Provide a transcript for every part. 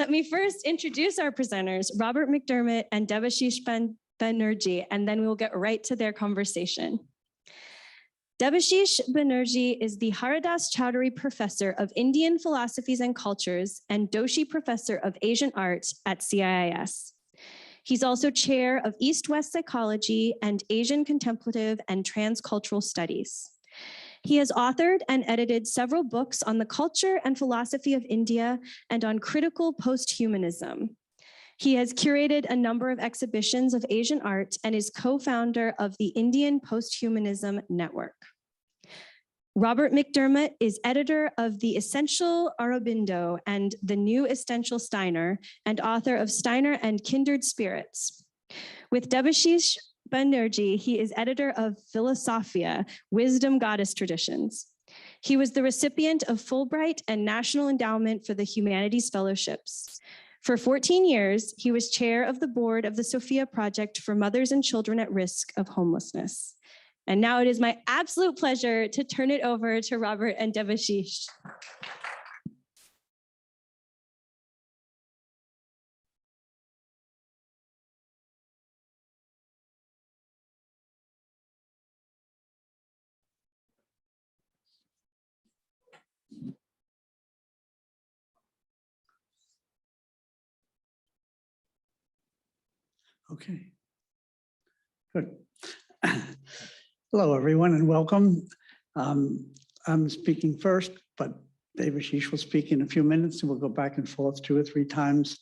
Let me first introduce our presenters, Robert McDermott and Debashish Banerji, and then we will get right to their conversation. Debashish Banerji is the Haridas Chaudhuri Professor of Indian Philosophies and Cultures and Doshi Professor of Asian Art at CIIS. He's also chair of East-West Psychology and Asian Contemplative and Transcultural Studies. He has authored and edited several books on the culture and philosophy of India and on critical post-humanism. He has curated a number of exhibitions of Asian art and is co-founder of the Indian Post-Humanism Network. Robert McDermott is editor of The Essential Aurobindo and The New Essential Steiner, and author of Steiner and Kindred Spirits. With Debashish Banerji, he is editor of Philosophia, Wisdom Goddess Traditions. He was the recipient of Fulbright and National Endowment for the Humanities Fellowships. For 14 years, he was chair of the board of the Sophia Project for Mothers and Children at Risk of Homelessness. And now it is my absolute pleasure to turn it over to Robert and Debashish. Okay, good. Hello, everyone, and welcome. I'm speaking first, but Debashish will speak in a few minutes, and we'll go back and forth 2 or 3 times,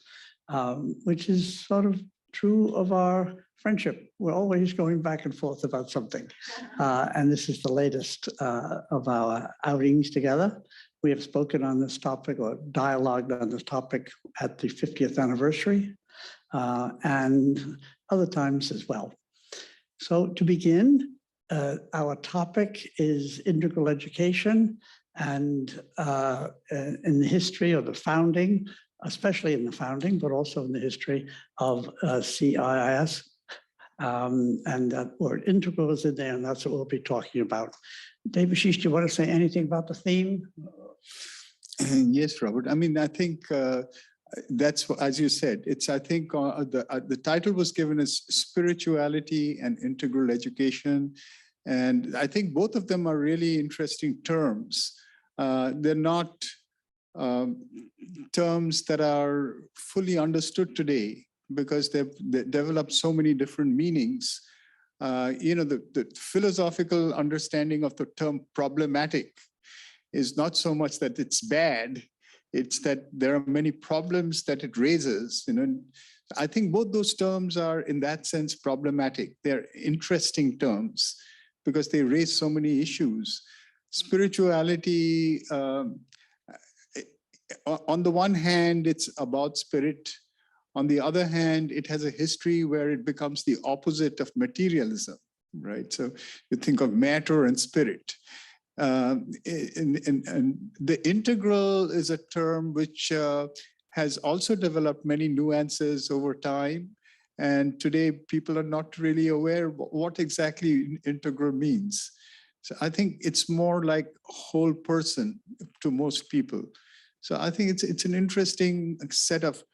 which is sort of true of our friendship. We're always going back and forth about something, and this is the latest of our outings together. We have spoken on this topic or dialogued on this topic at the 50th anniversary, and other times as well. So to begin, our topic is integral education and in the history of the founding, especially in the founding, but also in the history of CIIS. And that word integral is in there, and that's what we'll be talking about. Debashish, do you want to say anything about the theme? Yes, Robert. I mean, I think that's, as you said, it's, I think the title was given as Spirituality and Integral Education. And I think both of them are really interesting terms. They're not terms that are fully understood today because they developed so many different meanings. You know, the philosophical understanding of the term problematic is not so much that it's bad, it's that there are many problems that it raises. You know, I think both those terms are, in that sense, problematic. They're interesting terms because they raise so many issues. Spirituality, on the one hand, it's about spirit. On the other hand, it has a history where it becomes the opposite of materialism, right? So you think of matter and spirit. And the integral is a term which has also developed many nuances over time. And today people are not really aware what exactly integral means. So I think it's more like whole person to most people. So I think it's an interesting set of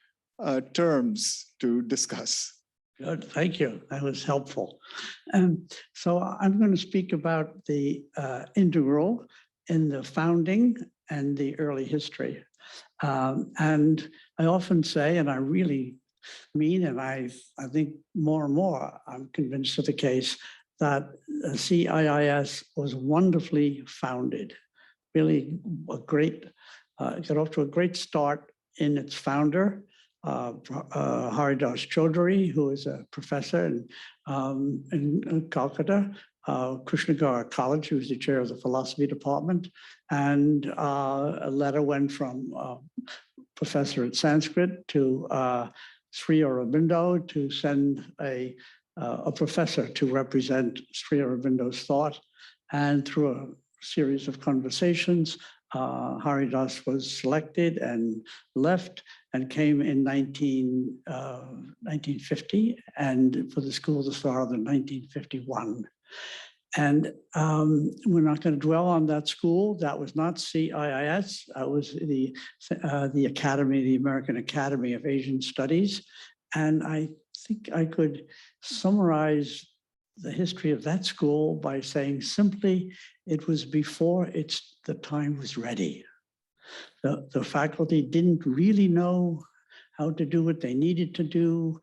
terms to discuss. Good, thank you. That was helpful. So I'm going to speak about the integral in the founding and the early history. And I often say, and I really mean, and I think more and more, I'm convinced of the case, that CIIS was wonderfully founded. Really a great, got off to a great start in its founder, Haridas Chaudhuri, who is a professor in Calcutta, Krishnagara College, who was the chair of the philosophy department, and a letter went from professor at Sanskrit to Sri Aurobindo to send a professor to represent Sri Aurobindo's thought, and through a series of conversations, Haridas was selected and left and came in 1950, and for the School of the Star in 1951. And we're not going to dwell on that school. That was not CIIS. That was the Academy, the American Academy of Asian Studies. And I think I could summarize the history of that school by saying simply, it was before the time was ready. The faculty didn't really know how to do what they needed to do.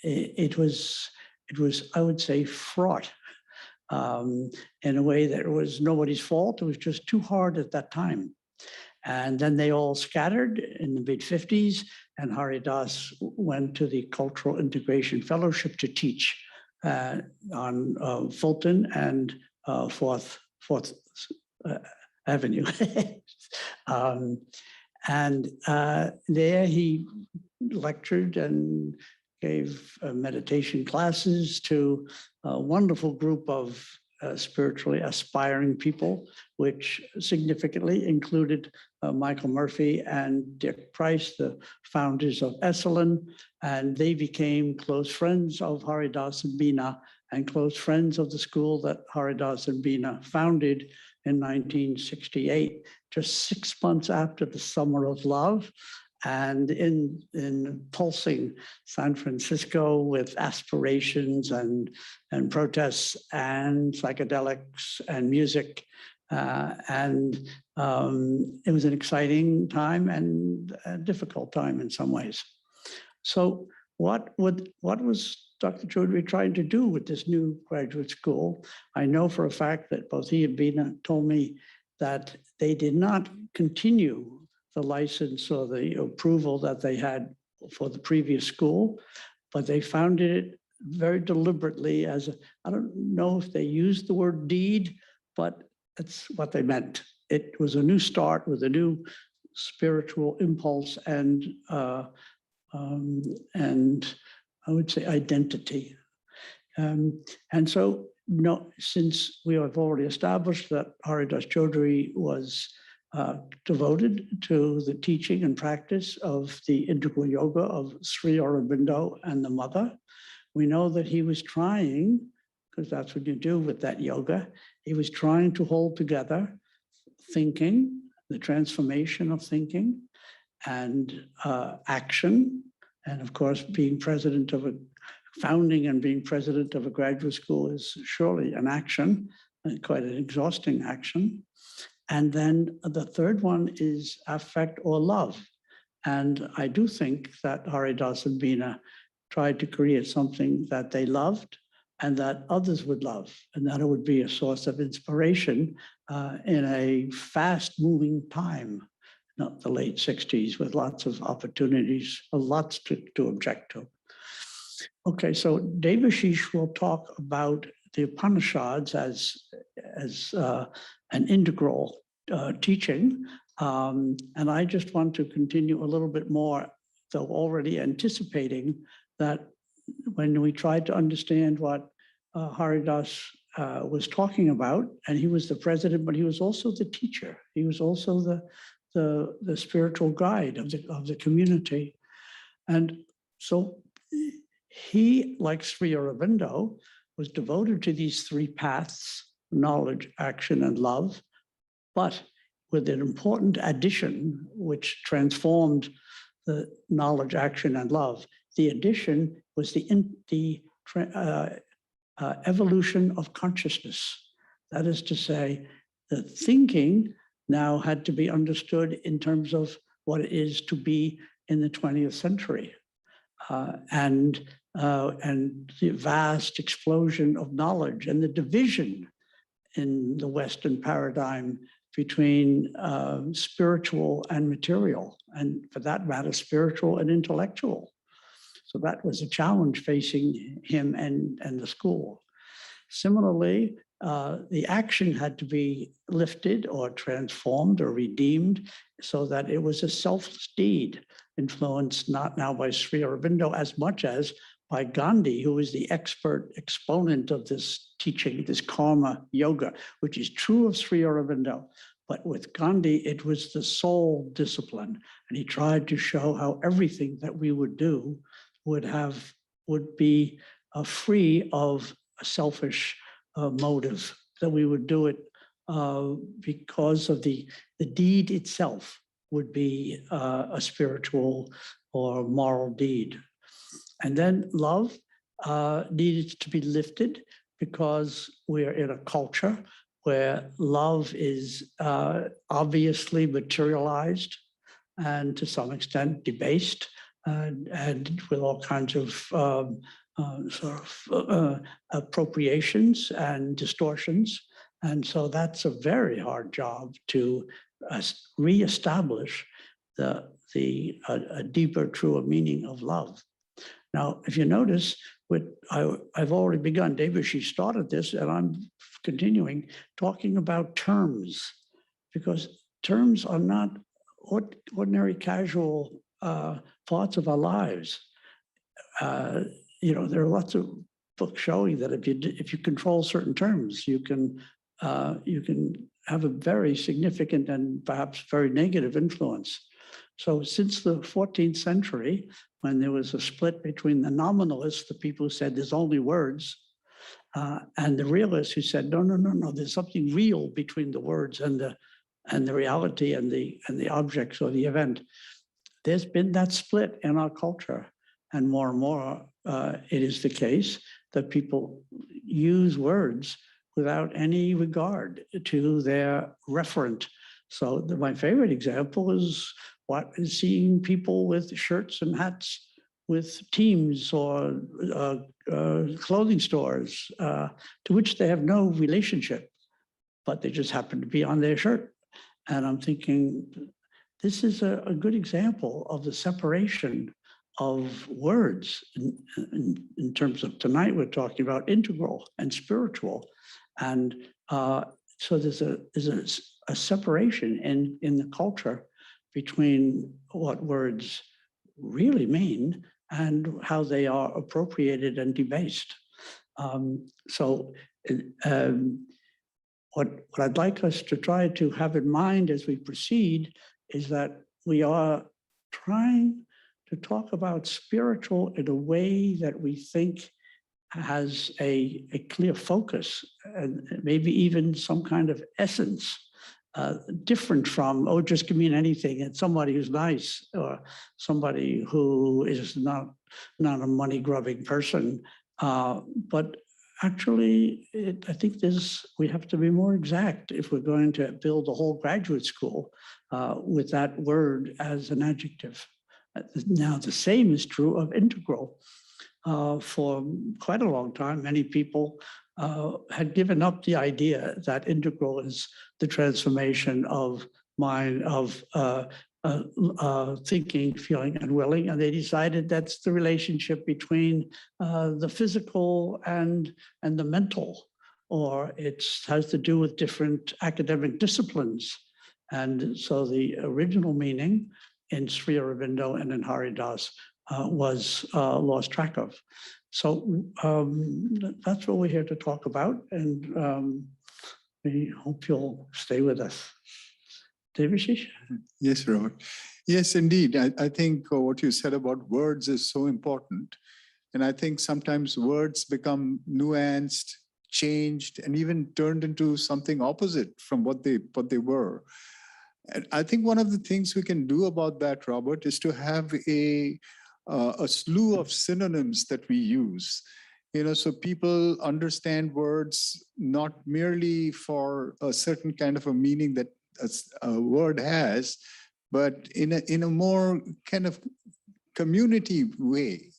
It was, I would say, fraught in a way that it was nobody's fault. It was just too hard at that time. And then they all scattered in the mid-50s, and Haridas went to the Cultural Integration Fellowship to teach on Fulton and Fourth Avenue. There he lectured and gave meditation classes to a wonderful group of spiritually aspiring people, which significantly included Michael Murphy and Dick Price, the founders of Esalen, and they became close friends of Haridas and Bina and close friends of the school that Haridas and Bina founded in 1968, just 6 months after the Summer of Love, and in pulsing San Francisco with aspirations and protests and psychedelics and music. It was an exciting time and a difficult time in some ways. So what was Dr. Chaudhuri trying to do with this new graduate school? I know for a fact that both he and Bina told me that they did not continue the license or the approval that they had for the previous school, but they founded it very deliberately as I don't know if they used the word deed, but that's what they meant. It was a new start with a new spiritual impulse and I would say identity. And so, since we have already established that Haridas Chaudhuri was devoted to the teaching and practice of the integral yoga of Sri Aurobindo and the mother, we know that he was trying, because that's what you do with that yoga, he was trying to hold together thinking, the transformation of thinking, and action, and of course, being president of founding and being president of a graduate school is surely an action, and quite an exhausting action. And then the third one is affect or love. And I do think that Haridas and Bina tried to create something that they loved and that others would love, and that it would be a source of inspiration in a fast-moving time, not the late 60s, with lots of opportunities, lots to object to. Okay, so Debashish will talk about the Upanishads as an integral teaching. And I just want to continue a little bit more, though already anticipating that when we tried to understand what Haridas was talking about, and he was the president, but he was also the teacher. He was also the spiritual guide of the community. And so he, like Sri Aurobindo, was devoted to these three paths: knowledge, action, and love, but with an important addition which transformed the knowledge, action, and love. The addition was the evolution of consciousness. That is to say, the thinking now had to be understood in terms of what it is to be in the 20th century. And the vast explosion of knowledge and the division in the Western paradigm between spiritual and material, and for that matter, spiritual and intellectual. So that was a challenge facing him and the school. Similarly, the action had to be lifted or transformed or redeemed so that it was a selfless deed, influenced not now by Sri Aurobindo as much as by Gandhi, who is the expert exponent of this teaching, this karma yoga, which is true of Sri Aurobindo. But with Gandhi, it was the soul discipline. And he tried to show how everything that we would do would be free of selfish motive, that we would do it because of the deed itself would be a spiritual or moral deed. And then love needed to be lifted because we're in a culture where love is obviously materialized and to some extent debased and with all kinds of appropriations and distortions. And so that's a very hard job to reestablish a deeper, truer meaning of love. Now, if you notice, I've already begun, Debashish started this, and I'm continuing talking about terms, because terms are not ordinary, casual parts of our lives. There are lots of books showing that if you control certain terms, you can have a very significant and perhaps very negative influence. So since the 14th century, when there was a split between the nominalists, the people who said there's only words, and the realists who said, no, there's something real between the words and the reality and the objects or the event. There's been that split in our culture. And more, it is the case that people use words without any regard to their referent. So my favorite example is seeing people with shirts and hats with teams or clothing stores to which they have no relationship, but they just happen to be on their shirt. And I'm thinking, this is a good example of the separation of words in terms of tonight we're talking about integral and spiritual. And so there's a separation in the culture between what words really mean and how they are appropriated and debased. What I'd like us to try to have in mind as we proceed is that we are trying to talk about spiritual in a way that we think has a clear focus and maybe even some kind of essence, different from, oh, just give me anything, and somebody who's nice or somebody who is not a money-grubbing person. But actually, I think we have to be more exact if we're going to build a whole graduate school with that word as an adjective. Now, the same is true of integral. For quite a long time, many people had given up the idea that integral is the transformation of mind, of thinking, feeling, and willing, and they decided that's the relationship between the physical and the mental, or it has to do with different academic disciplines. And so the original meaning in Sri Aurobindo and in Haridas was lost track of. So that's what we're here to talk about, and we hope you'll stay with us. Debashish? Yes, Robert. Yes, indeed. I think what you said about words is so important. And I think sometimes words become nuanced, changed, and even turned into something opposite from what they were. And I think one of the things we can do about that, Robert, is to have a slew of synonyms that we use, so people understand words not merely for a certain kind of a meaning that a word has, but in a more kind of community way.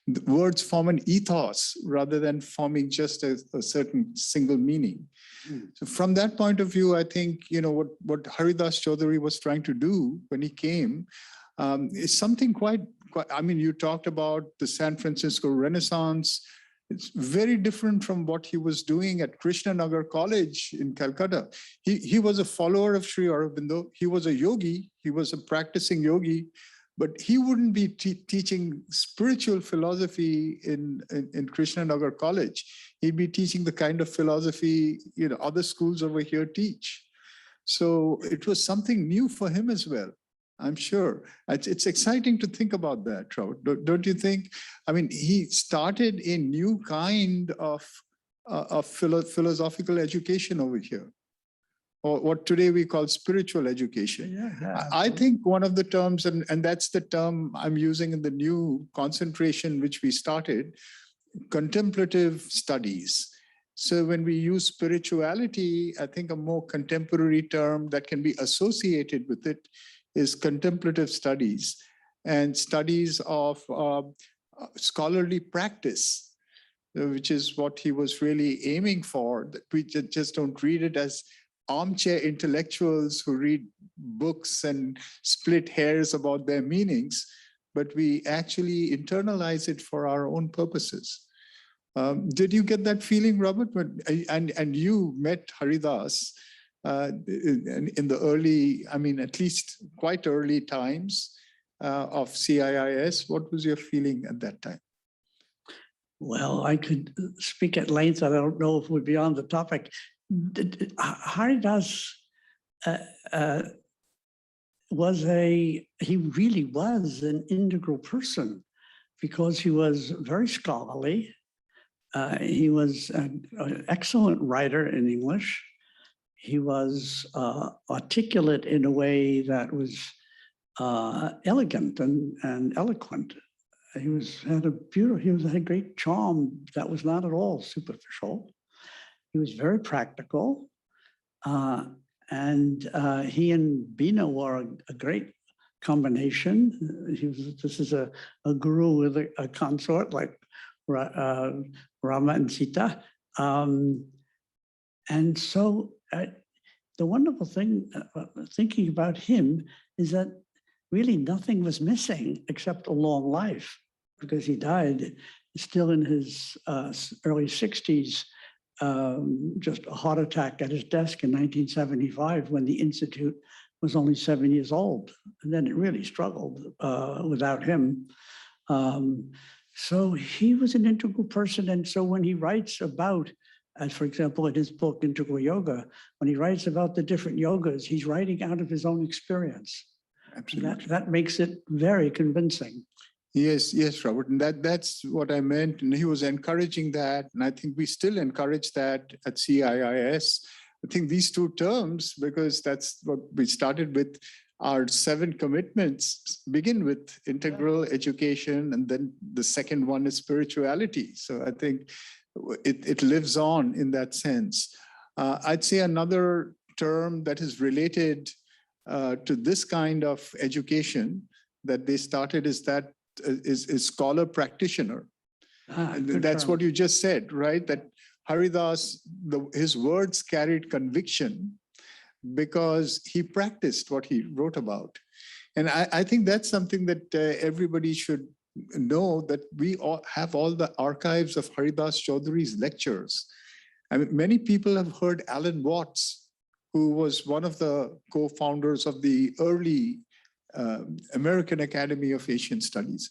The words form an ethos rather than forming just a certain single meaning. So from that point of view, I think what Haridas Chaudhuri was trying to do when he came is something quite. I mean, you talked about the San Francisco Renaissance. It's very different from what he was doing at Krishnanagar College in Calcutta. He was a follower of Sri Aurobindo. He was a yogi. He was a practicing yogi, but he wouldn't be teaching spiritual philosophy in Krishnanagar College. He'd be teaching the kind of philosophy other schools over here teach. So it was something new for him as well. I'm sure. It's exciting to think about that, Trout. Don't you think? I mean, he started a new kind of of philosophical education over here, or what today we call spiritual education. Yeah, I think one of the terms, and that's the term I'm using in the new concentration which we started, contemplative studies. So when we use spirituality, I think a more contemporary term that can be associated with it is contemplative studies and studies of scholarly practice, which is what he was really aiming for, that we just don't read it as armchair intellectuals who read books and split hairs about their meanings, but we actually internalize it for our own purposes. Did you get that feeling, Robert? And you met Haridas in the early, I mean, at least quite early times of CIIS. What was your feeling at that time? Well, I could speak at length. I don't know if we're beyond the topic. Haridas he really was an integral person because he was very scholarly. He was an excellent writer in English. He was articulate in a way that was elegant and eloquent. He had a great charm that was not at all superficial. He was very practical. And he and Bina were a great combination. This is a guru with a consort like Rama and Sita. And so the wonderful thing, thinking about him, is that really nothing was missing except a long life, because he died still in his early 60s, just a heart attack at his desk in 1975 when the Institute was only 7 years old. And then it really struggled without him. So he was an integral person. And so when he writes about, as for example, in his book, Integral Yoga, when he writes about the different yogas, he's writing out of his own experience. Absolutely. That makes it very convincing. Yes, Robert. And that's what I meant. And he was encouraging that. And I think we still encourage that at CIIS. I think these two terms, because that's what we started with, our 7 commitments begin with integral education, and then the second one is spirituality. So I think it lives on in that sense. I'd say another term that is related to this kind of education that they started is scholar practitioner. That's what you just said, right? That Haridas, his words carried conviction because he practiced what he wrote about. And I think that's something that everybody should know, that we all have all the archives of Haridas Chaudhuri's lectures. I mean, many people have heard Alan Watts, who was one of the co-founders of the early American Academy of Asian Studies.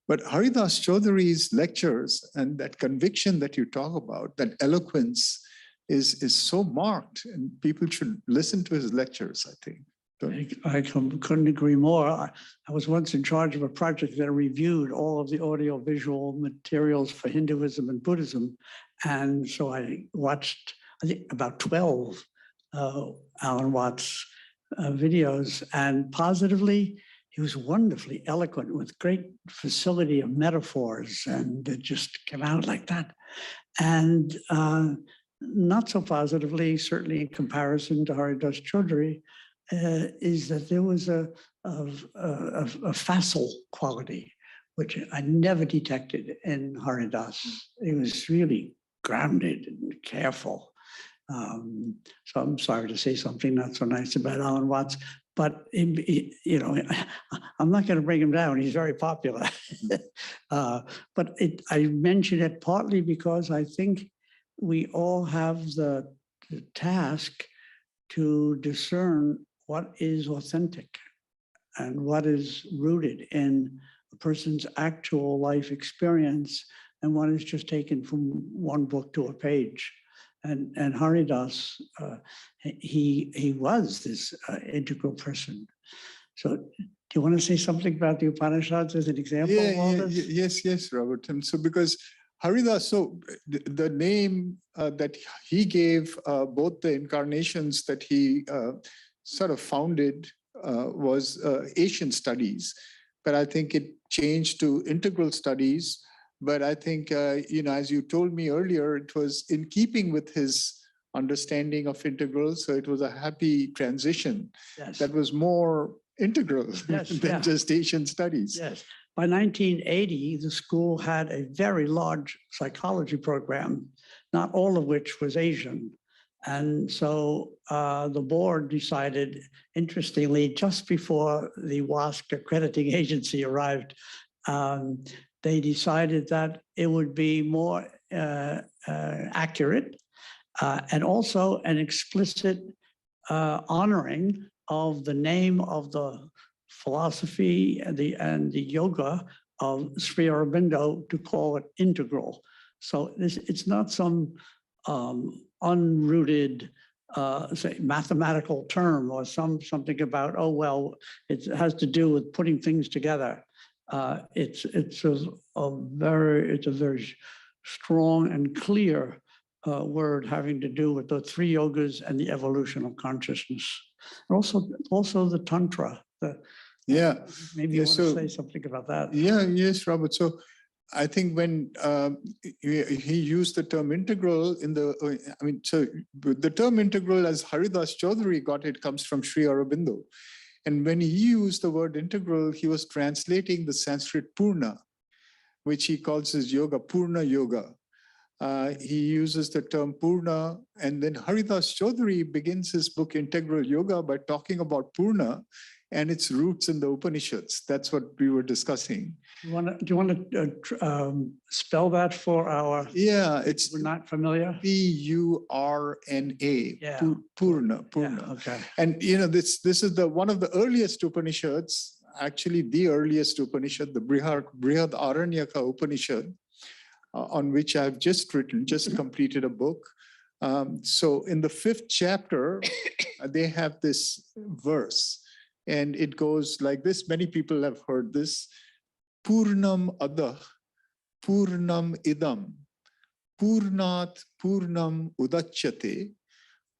But Haridas Chaudhuri's lectures and that conviction that you talk about, that eloquence, is so marked, and people should listen to his lectures, I think. I couldn't agree more. I was once in charge of a project that reviewed all of the audiovisual materials for Hinduism and Buddhism. And so I watched, I think, about 12 Alan Watts videos, and positively, he was wonderfully eloquent with great facility of metaphors, and it just came out like that. And not so positively, certainly in comparison to Haridas Chaudhuri, is that there was a facile quality, which I never detected in Haridas. It was really grounded and careful. So I'm sorry to say something not so nice about Alan Watts, but you know, I'm not going to bring him down. He's very popular. But I mention it partly because I think we all have the task to discern what is authentic and what is rooted in a person's actual life experience and what is just taken from one book to a page. And Haridas, he was this integral person. So do you want to say something about the Upanishads as an example of all this? Yes, Robert. And so because Haridas, so the name that he gave both the incarnations that he sort of founded was Asian studies, but I think it changed to integral studies. But I think, as you told me earlier, it was in keeping with his understanding of integral. So it was a happy transition that was more integral than just Asian studies. Yes. By 1980, the school had a very large psychology program, not all of which was Asian. And so the board decided, interestingly, just before the WASC accrediting agency arrived, they decided that it would be more accurate and also an explicit honoring of the name of the philosophy and the yoga of Sri Aurobindo to call it integral. So it's not some unrooted say mathematical term or something about, oh well, it has to do with putting things together. It's a very strong and clear word having to do with the three yogas and the evolution of consciousness, and also the tantra. Maybe you want to say something about that. Yes, Robert. So I think when he used the term integral so the term integral, as Haridas Chaudhuri got it, comes from Sri Aurobindo. And when he used the word integral, he was translating the Sanskrit Purna, which he calls his yoga, Purna Yoga. He uses the term Purna, and then Haridas Chaudhuri begins his book Integral Yoga by talking about Purna and its roots in the Upanishads. That's what we were discussing. Do you want to spell that for our? Yeah, it's we're not familiar. P-U-R-N-A. Yeah. Purna. Yeah, okay. And this is one of the earliest Upanishads, actually the earliest Upanishad, the Brihad Aranyaka Upanishad, on which I've just completed a book. So in the 5th chapter, they have this verse, and it goes like this. Many people have heard this. Purnam adah, purnam idam, purnat purnam udachyate,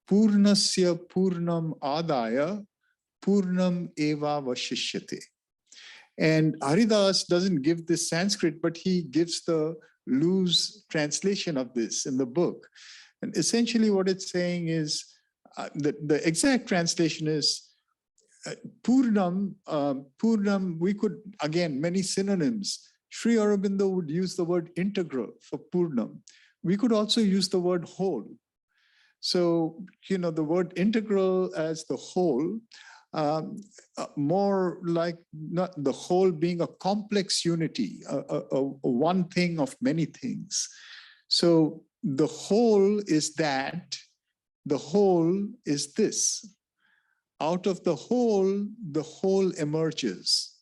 purnasya purnam adaya, purnam eva vashishyate. And Haridas doesn't give this Sanskrit, but he gives the loose translation of this in the book. And essentially what it's saying is, the exact translation is, Purnam, we could, again, many synonyms. Sri Aurobindo would use the word integral for Purnam. We could also use the word whole. So, the word integral as the whole, more like not the whole being a complex unity, a one thing of many things. So the whole is that, the whole is this. Out of the whole emerges.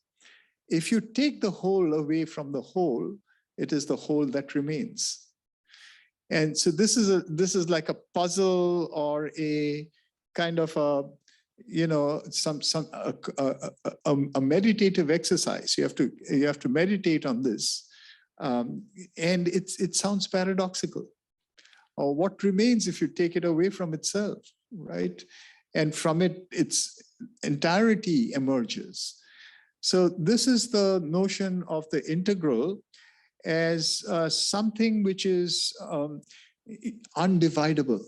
If you take the whole away from the whole, it is the whole that remains. And so this is like a puzzle or a kind of a meditative exercise. You have to meditate on this, and it sounds paradoxical. Or what remains if you take it away from itself, right? And from it, its entirety emerges. So this is the notion of the integral as something which is undividable.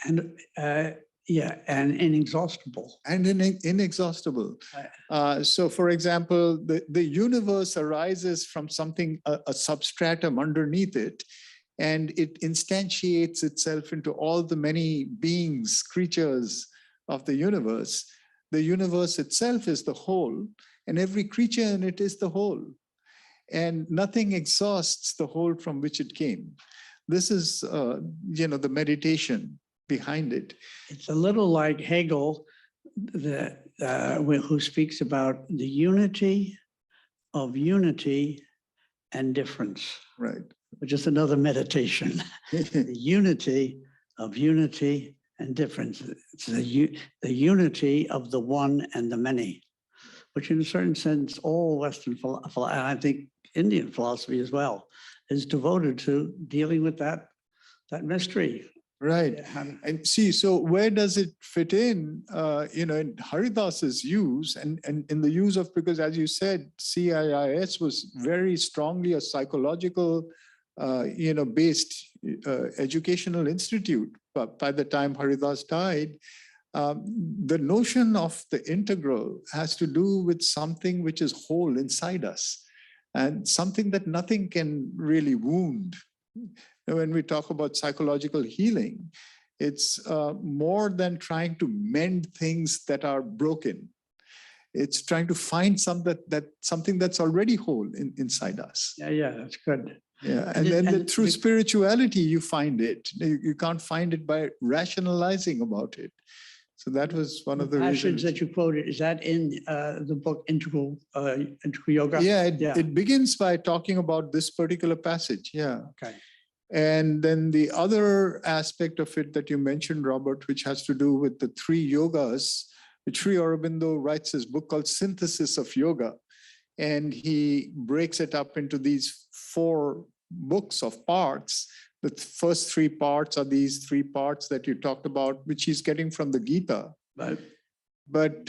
And and inexhaustible. And inexhaustible. So for example, the universe arises from something, a substratum underneath it, and it instantiates itself into all the many beings, creatures of the universe. The universe itself is the whole, and every creature in it is the whole. And nothing exhausts the whole from which it came. This is, the meditation behind it. It's a little like Hegel, who speaks about the unity of unity and difference. Right. Which is another meditation. The unity of unity and difference. It's the unity of the one and the many, which in a certain sense, all Western philosophy, and I think Indian philosophy as well, is devoted to dealing with that mystery. Right. And see, so where does it fit in, in Haridas's use and in the use of, because as you said, CIIS was very strongly a psychological, based educational institute. But by the time Haridas died, the notion of the integral has to do with something which is whole inside us and something that nothing can really wound. When we talk about psychological healing, it's more than trying to mend things that are broken. It's trying to find something that's already whole inside us. Yeah, that's good. Yeah, and then through spirituality, you find it. You can't find it by rationalizing about it. So that was one of the passages reasons that you quoted. Is that in the book Integral Yoga? Yeah, it begins by talking about this particular passage. Yeah. Okay. And then the other aspect of it that you mentioned, Robert, which has to do with the 3 yogas, which Sri Aurobindo writes his book called Synthesis of Yoga. And he breaks it up into these 4 books of parts. The first 3 parts are these 3 parts that you talked about, which he's getting from the Gita. Right. But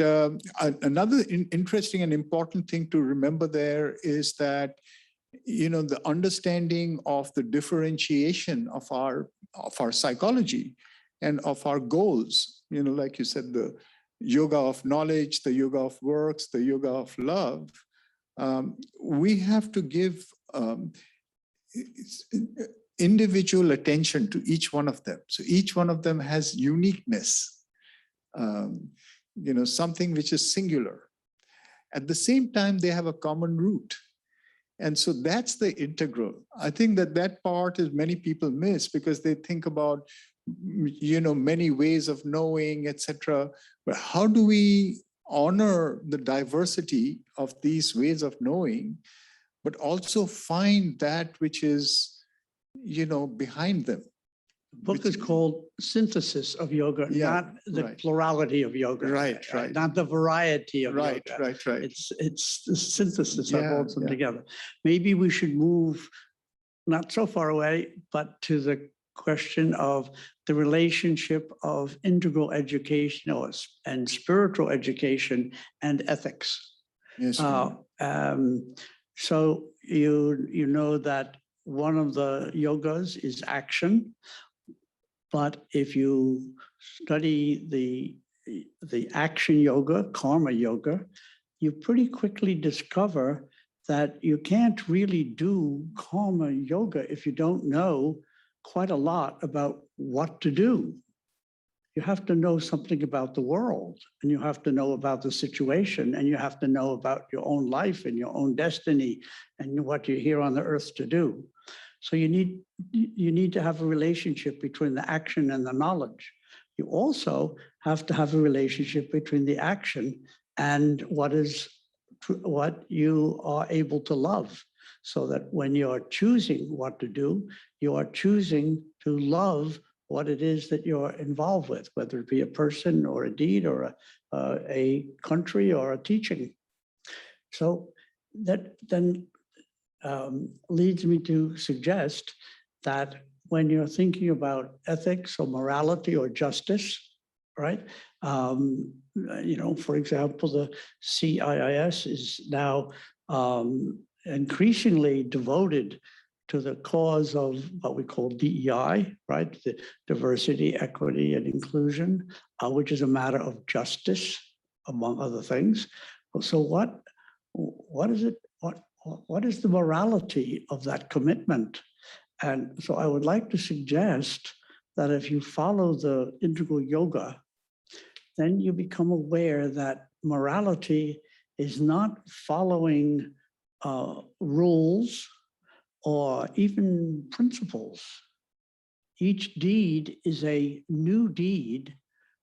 another interesting and important thing to remember there is that the understanding of the differentiation of our psychology and of our goals, like you said, the yoga of knowledge, the yoga of works, the yoga of love, we have to give individual attention to each one of them. So each one of them has uniqueness, something which is singular. At the same time, they have a common root. And so that's the integral. I think that part is many people miss because they think about, many ways of knowing, etc. But how do we honor the diversity of these ways of knowing, but also find that which is, behind them? The book is called Synthesis of Yoga, not the plurality of yoga. Right. Not the variety of yoga. Right. It's the synthesis of all them together. Maybe we should move not so far away, but to the question of the relationship of integral education and spiritual education and ethics. Yes. So you know that one of the yogas is action. But if you study the action yoga, karma yoga, you pretty quickly discover that you can't really do karma yoga if you don't know quite a lot about what to do. You have to know something about the world, and you have to know about the situation, and you have to know about your own life and your own destiny and what you're here on the earth to do. So you need to have a relationship between the action and the knowledge. You also have to have a relationship between the action and what you are able to love, so that when you are choosing what to do, you are choosing to love what it is that you're involved with, whether it be a person or a deed or a country or a teaching. So that then leads me to suggest that when you're thinking about ethics or morality or justice, right? For example, the CIIS is now increasingly devoted to the cause of what we call DEI, right? The diversity, equity, and inclusion, which is a matter of justice, among other things. So what is it? What is the morality of that commitment? And so I would like to suggest that if you follow the integral yoga, then you become aware that morality is not following rules or even principles. Each deed is a new deed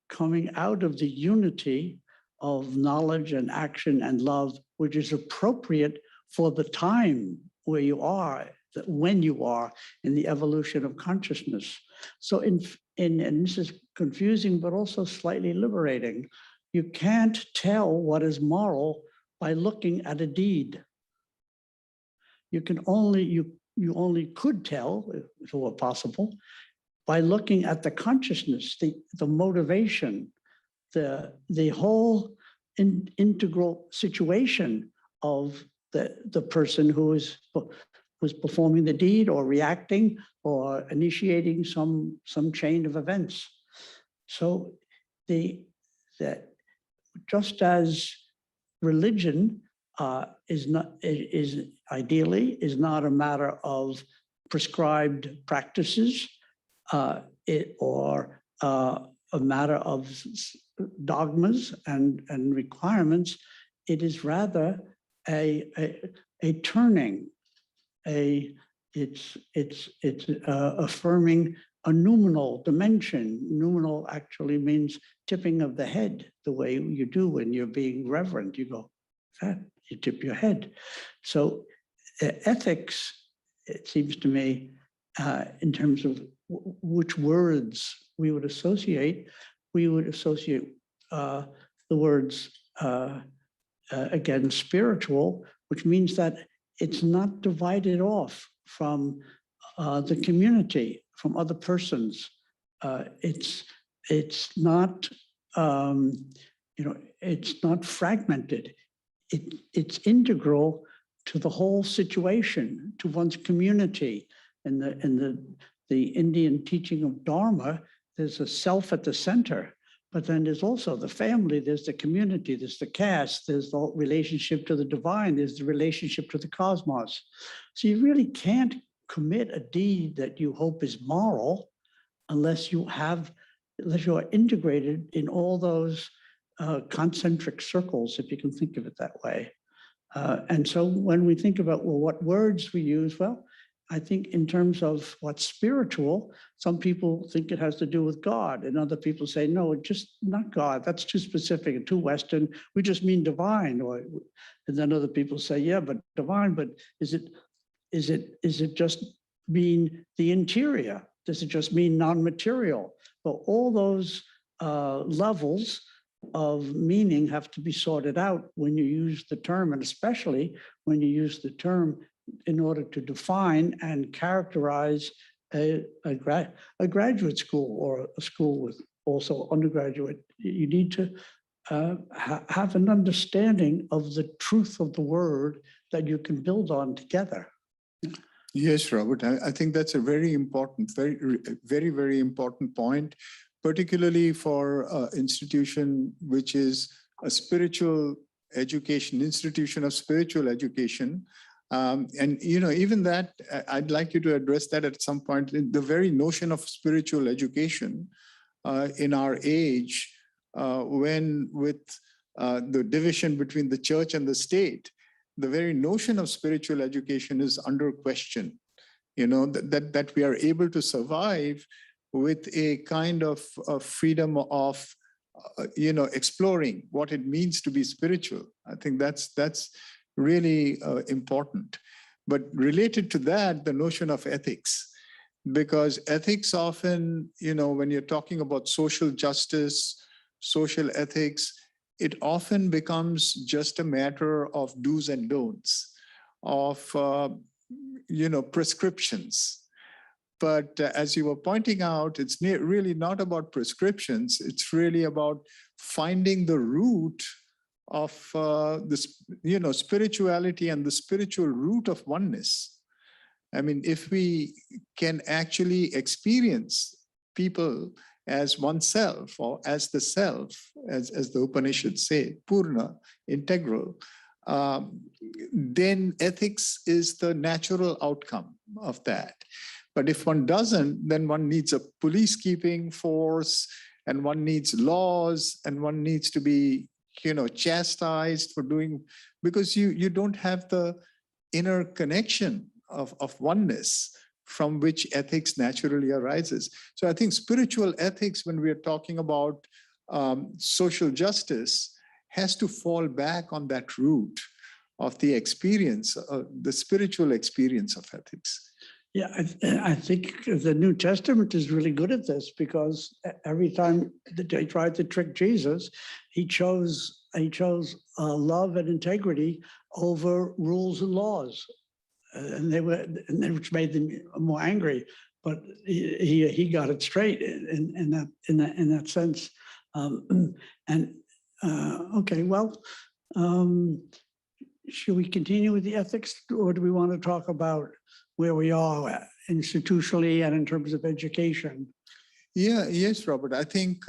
coming out of the unity of knowledge and action and love, which is appropriate for the time where you are, when you are in the evolution of consciousness. So and this is confusing, but also slightly liberating. You can't tell what is moral by looking at a deed. you only could tell, if it were possible, by looking at the consciousness, the motivation, the whole integral situation of the person who's performing the deed or reacting or initiating some chain of events. So just as religion is ideally not a matter of prescribed practices or a matter of dogmas and requirements. It is rather a turning. It's affirming a noumenal dimension. Noumenal actually means tipping of the head, the way you do when you're being reverent. You go, that, you tip your head. So ethics, it seems to me, in terms of which words we would associate the words, again, spiritual, which means that it's not divided off from the community, from other persons. It's not, it's not fragmented. It's integral to the whole situation, to one's community. In the Indian teaching of Dharma, there's a self at the center, but then there's also the family, there's the community, there's the caste, there's the relationship to the divine, there's the relationship to the cosmos. So you really can't commit a deed that you hope is moral unless you are integrated in all those concentric circles, if you can think of it that way. And so when we think about, well, what words we use, well, I think in terms of what's spiritual, some people think it has to do with God, and other people say, no, it's just not God. That's too specific and too Western. We just mean divine. And then other people say, yeah, but divine, but is it just mean the interior? Does it just mean non-material? Well, all those levels of meaning have to be sorted out when you use the term, and especially when you use the term in order to define and characterize a graduate school or a school with also undergraduate. You need to have an understanding of the truth of the word that you can build on together. Yes, Robert, I think that's a very important, very important point, particularly for an institution which is a spiritual education, institution of spiritual education. And even that, I'd like you to address that at some point. The very notion of spiritual education in our age, when with the division between the church and the state, the very notion of spiritual education is under question. That we are able to survive with a kind of freedom of exploring what it means to be spiritual. I think that's really important. But related to that, the notion of ethics, because ethics often, when you're talking about social justice, social ethics, it often becomes just a matter of do's and don'ts, of prescriptions. But as you were pointing out, it's really not about prescriptions. It's really about finding the root of the spirituality and the spiritual root of oneness. I mean, if we can actually experience people as oneself or as the self, as the Upanishads say, Purna, integral, then ethics is the natural outcome of that. But if one doesn't, then one needs a police-keeping force, and one needs laws, and one needs to be chastised for doing, because you don't have the inner connection of oneness from which ethics naturally arises. So I think spiritual ethics, when we are talking about social justice, has to fall back on that root of the experience, the spiritual experience of ethics. Yeah, I think the New Testament is really good at this, because every time they tried to trick Jesus, he chose love and integrity over rules and laws. which made them more angry. But he got it straight in that sense. Okay, well, should we continue with the ethics, or do we want to talk about where we are institutionally and in terms of education? Yes, Robert. I think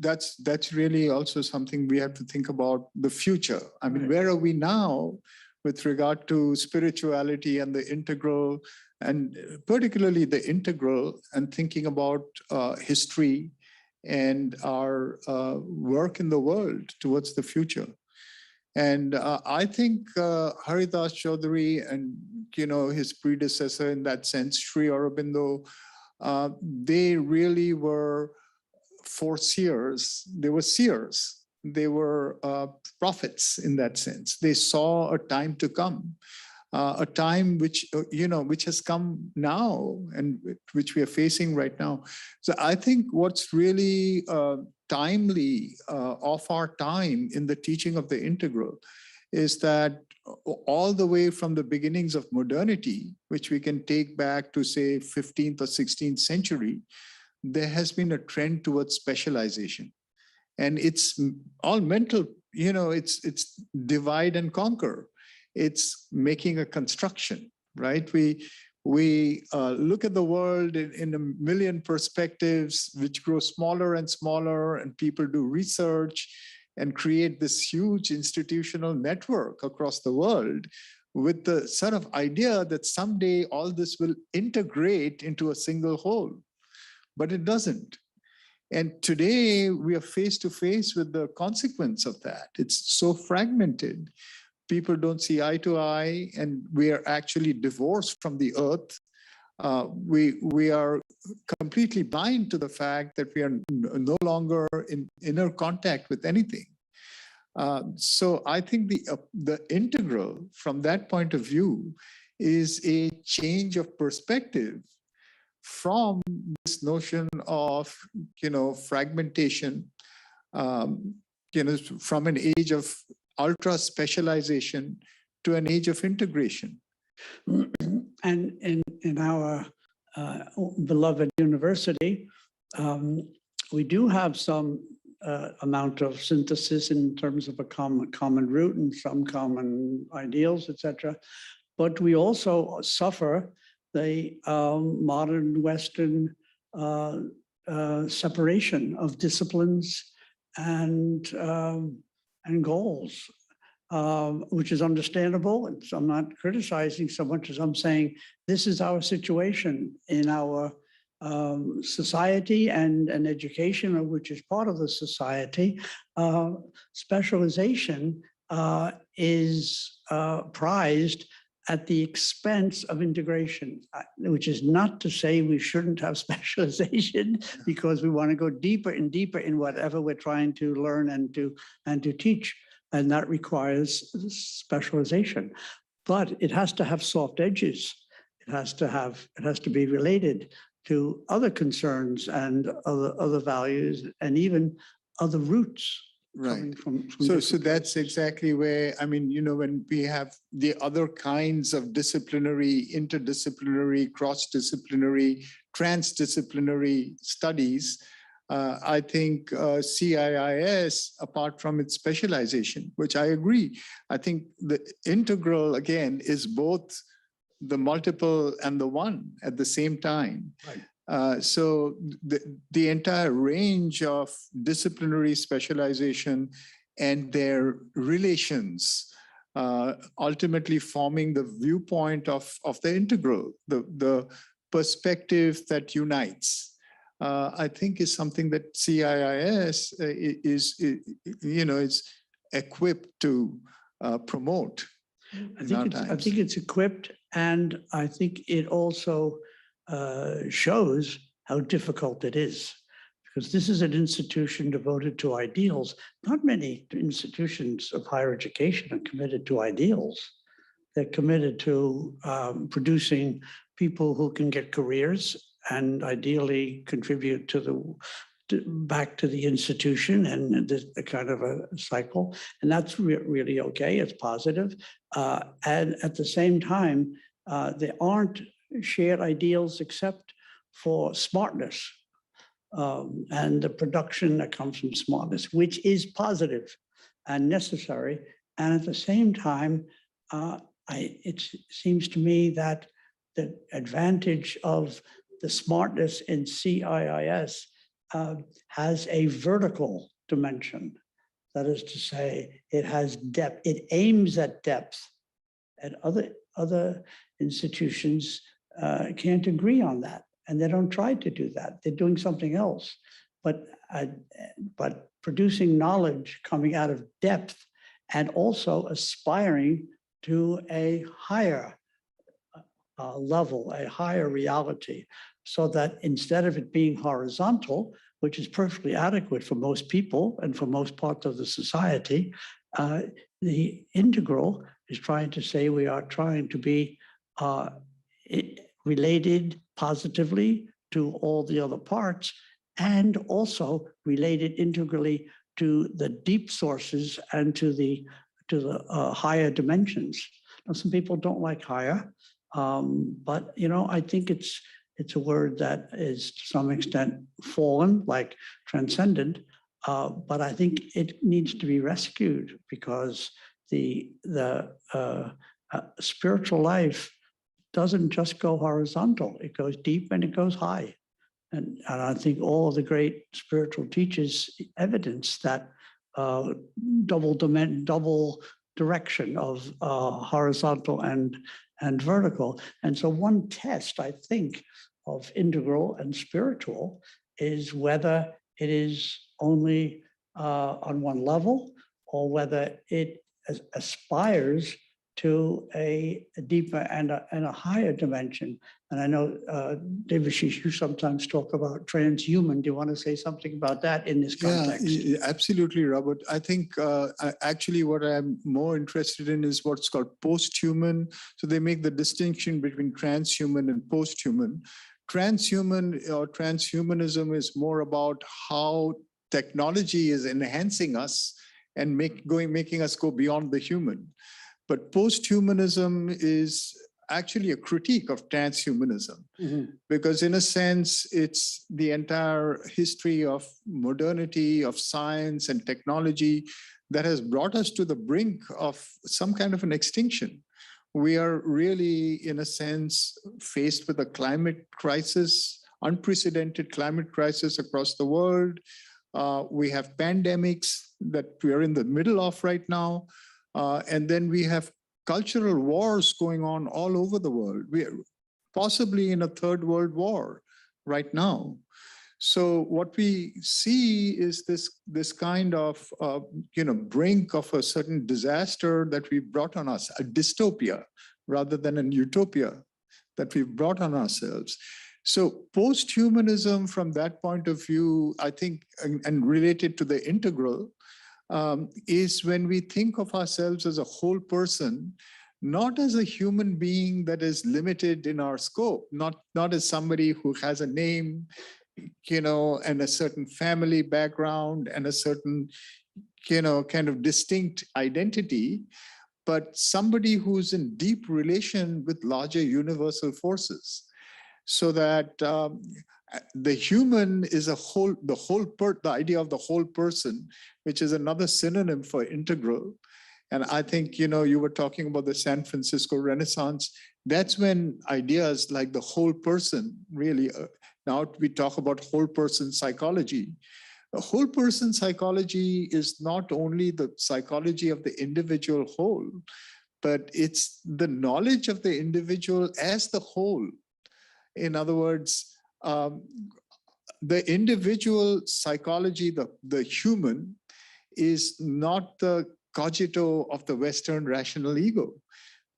that's really also something we have to think about the future. I mean, where are we now with regard to spirituality and the integral, and particularly the integral, and thinking about history and our work in the world towards the future. And I think Haridas Chaudhuri and his predecessor in that sense, Sri Aurobindo, they really were foreseers. They were seers. They were prophets in that sense. They saw a time to come, a time which has come now and which we are facing right now. So I think what's really timely of our time in the teaching of the integral is that all the way from the beginnings of modernity, which we can take back to say 15th or 16th century, there has been a trend towards specialization. And it's all mental, it's divide and conquer. It's making a construction, right? We look at the world in a million perspectives, which grow smaller and smaller, and people do research and create this huge institutional network across the world with the sort of idea that someday all this will integrate into a single whole, but it doesn't. And today we are face to face with the consequence of that. It's so fragmented. People don't see eye to eye, and we are actually divorced from the earth. We are completely blind to the fact that we are no longer in inner contact with anything. So I think the integral from that point of view is a change of perspective from this notion of fragmentation, from an age of ultra specialization to an age of integration. And in our beloved university, we do have some amount of synthesis in terms of a common root and some common ideals, etc. But we also suffer the modern Western separation of disciplines and goals, which is understandable. I'm not criticizing so much as I'm saying this is our situation in our society and education, which is part of the society. Specialization is prized at the expense of integration, which is not to say we shouldn't have specialization because we want to go deeper and deeper in whatever we're trying to learn and to teach, and that requires specialization. But it has to have soft edges. It has to be related to other concerns and other values and even other roots. Right. So that's exactly where, I mean, when we have the other kinds of disciplinary, interdisciplinary, cross-disciplinary, transdisciplinary studies, I think CIIS, apart from its specialization, which I agree, I think the integral, again, is both the multiple and the one at the same time. Right. So the entire range of disciplinary specialization and their relations ultimately forming the viewpoint of the integral, the perspective that unites, I think is something that CIIS is equipped to promote. I think it's equipped, and I think it also shows how difficult it is, because this is an institution devoted to ideals. Not many institutions of higher education are committed to ideals. They're committed to producing people who can get careers and ideally contribute back to the institution and the kind of a cycle. And that's really okay. It's positive. And at the same time, There aren't shared ideals except for smartness and the production that comes from smartness, which is positive and necessary. And at the same time, it seems to me that the advantage of the smartness in CIIS has a vertical dimension. That is to say, it has depth, it aims at depth, and other institutions can't agree on that, and they don't try to do that. They're doing something else, but producing knowledge coming out of depth and also aspiring to a higher level, a higher reality, so that instead of it being horizontal, which is perfectly adequate for most people and for most parts of the society, the integral is trying to say we are trying to be related positively to all the other parts, and also related integrally to the deep sources and to the higher dimensions. Now, some people don't like higher, but I think it's a word that is to some extent fallen, like transcendent. But I think it needs to be rescued, because the spiritual life doesn't just go horizontal. It goes deep and it goes high. And I think all of the great spiritual teachers evidence that double direction of horizontal and vertical. And so one test, I think, of integral and spiritual is whether it is only on one level, or whether it aspires to a deeper and a higher dimension. And I know, Debashish, you sometimes talk about transhuman. Do you want to say something about that in this context? Yeah, absolutely, Robert. I think actually what I'm more interested in is what's called post-human. So they make the distinction between transhuman and post-human. Transhuman or transhumanism is more about how technology is enhancing us and making us go beyond the human. But post-humanism is actually a critique of transhumanism, because in a sense, it's the entire history of modernity, of science and technology that has brought us to the brink of some kind of an extinction. We are really, in a sense, faced with a climate crisis, unprecedented climate crisis across the world. We have pandemics that we are in the middle of right now. And then we have cultural wars going on all over the world. We are possibly in a third world war right now. So what we see is this kind of brink of a certain disaster that we brought on us, a dystopia rather than a utopia that we've brought on ourselves. So post-humanism from that point of view, I think, and related to the integral, is when we think of ourselves as a whole person, not as a human being that is limited in our scope, not as somebody who has a name, and a certain family background and a certain, kind of distinct identity, but somebody who's in deep relation with larger universal forces. So that the human is the idea of the whole person, which is another synonym for integral. And I think, you were talking about the San Francisco Renaissance. That's when ideas like the whole person really, now we talk about whole person psychology. The whole person psychology is not only the psychology of the individual whole, but it's the knowledge of the individual as the whole. In other words, the individual psychology, the human, is not the cogito of the Western rational ego,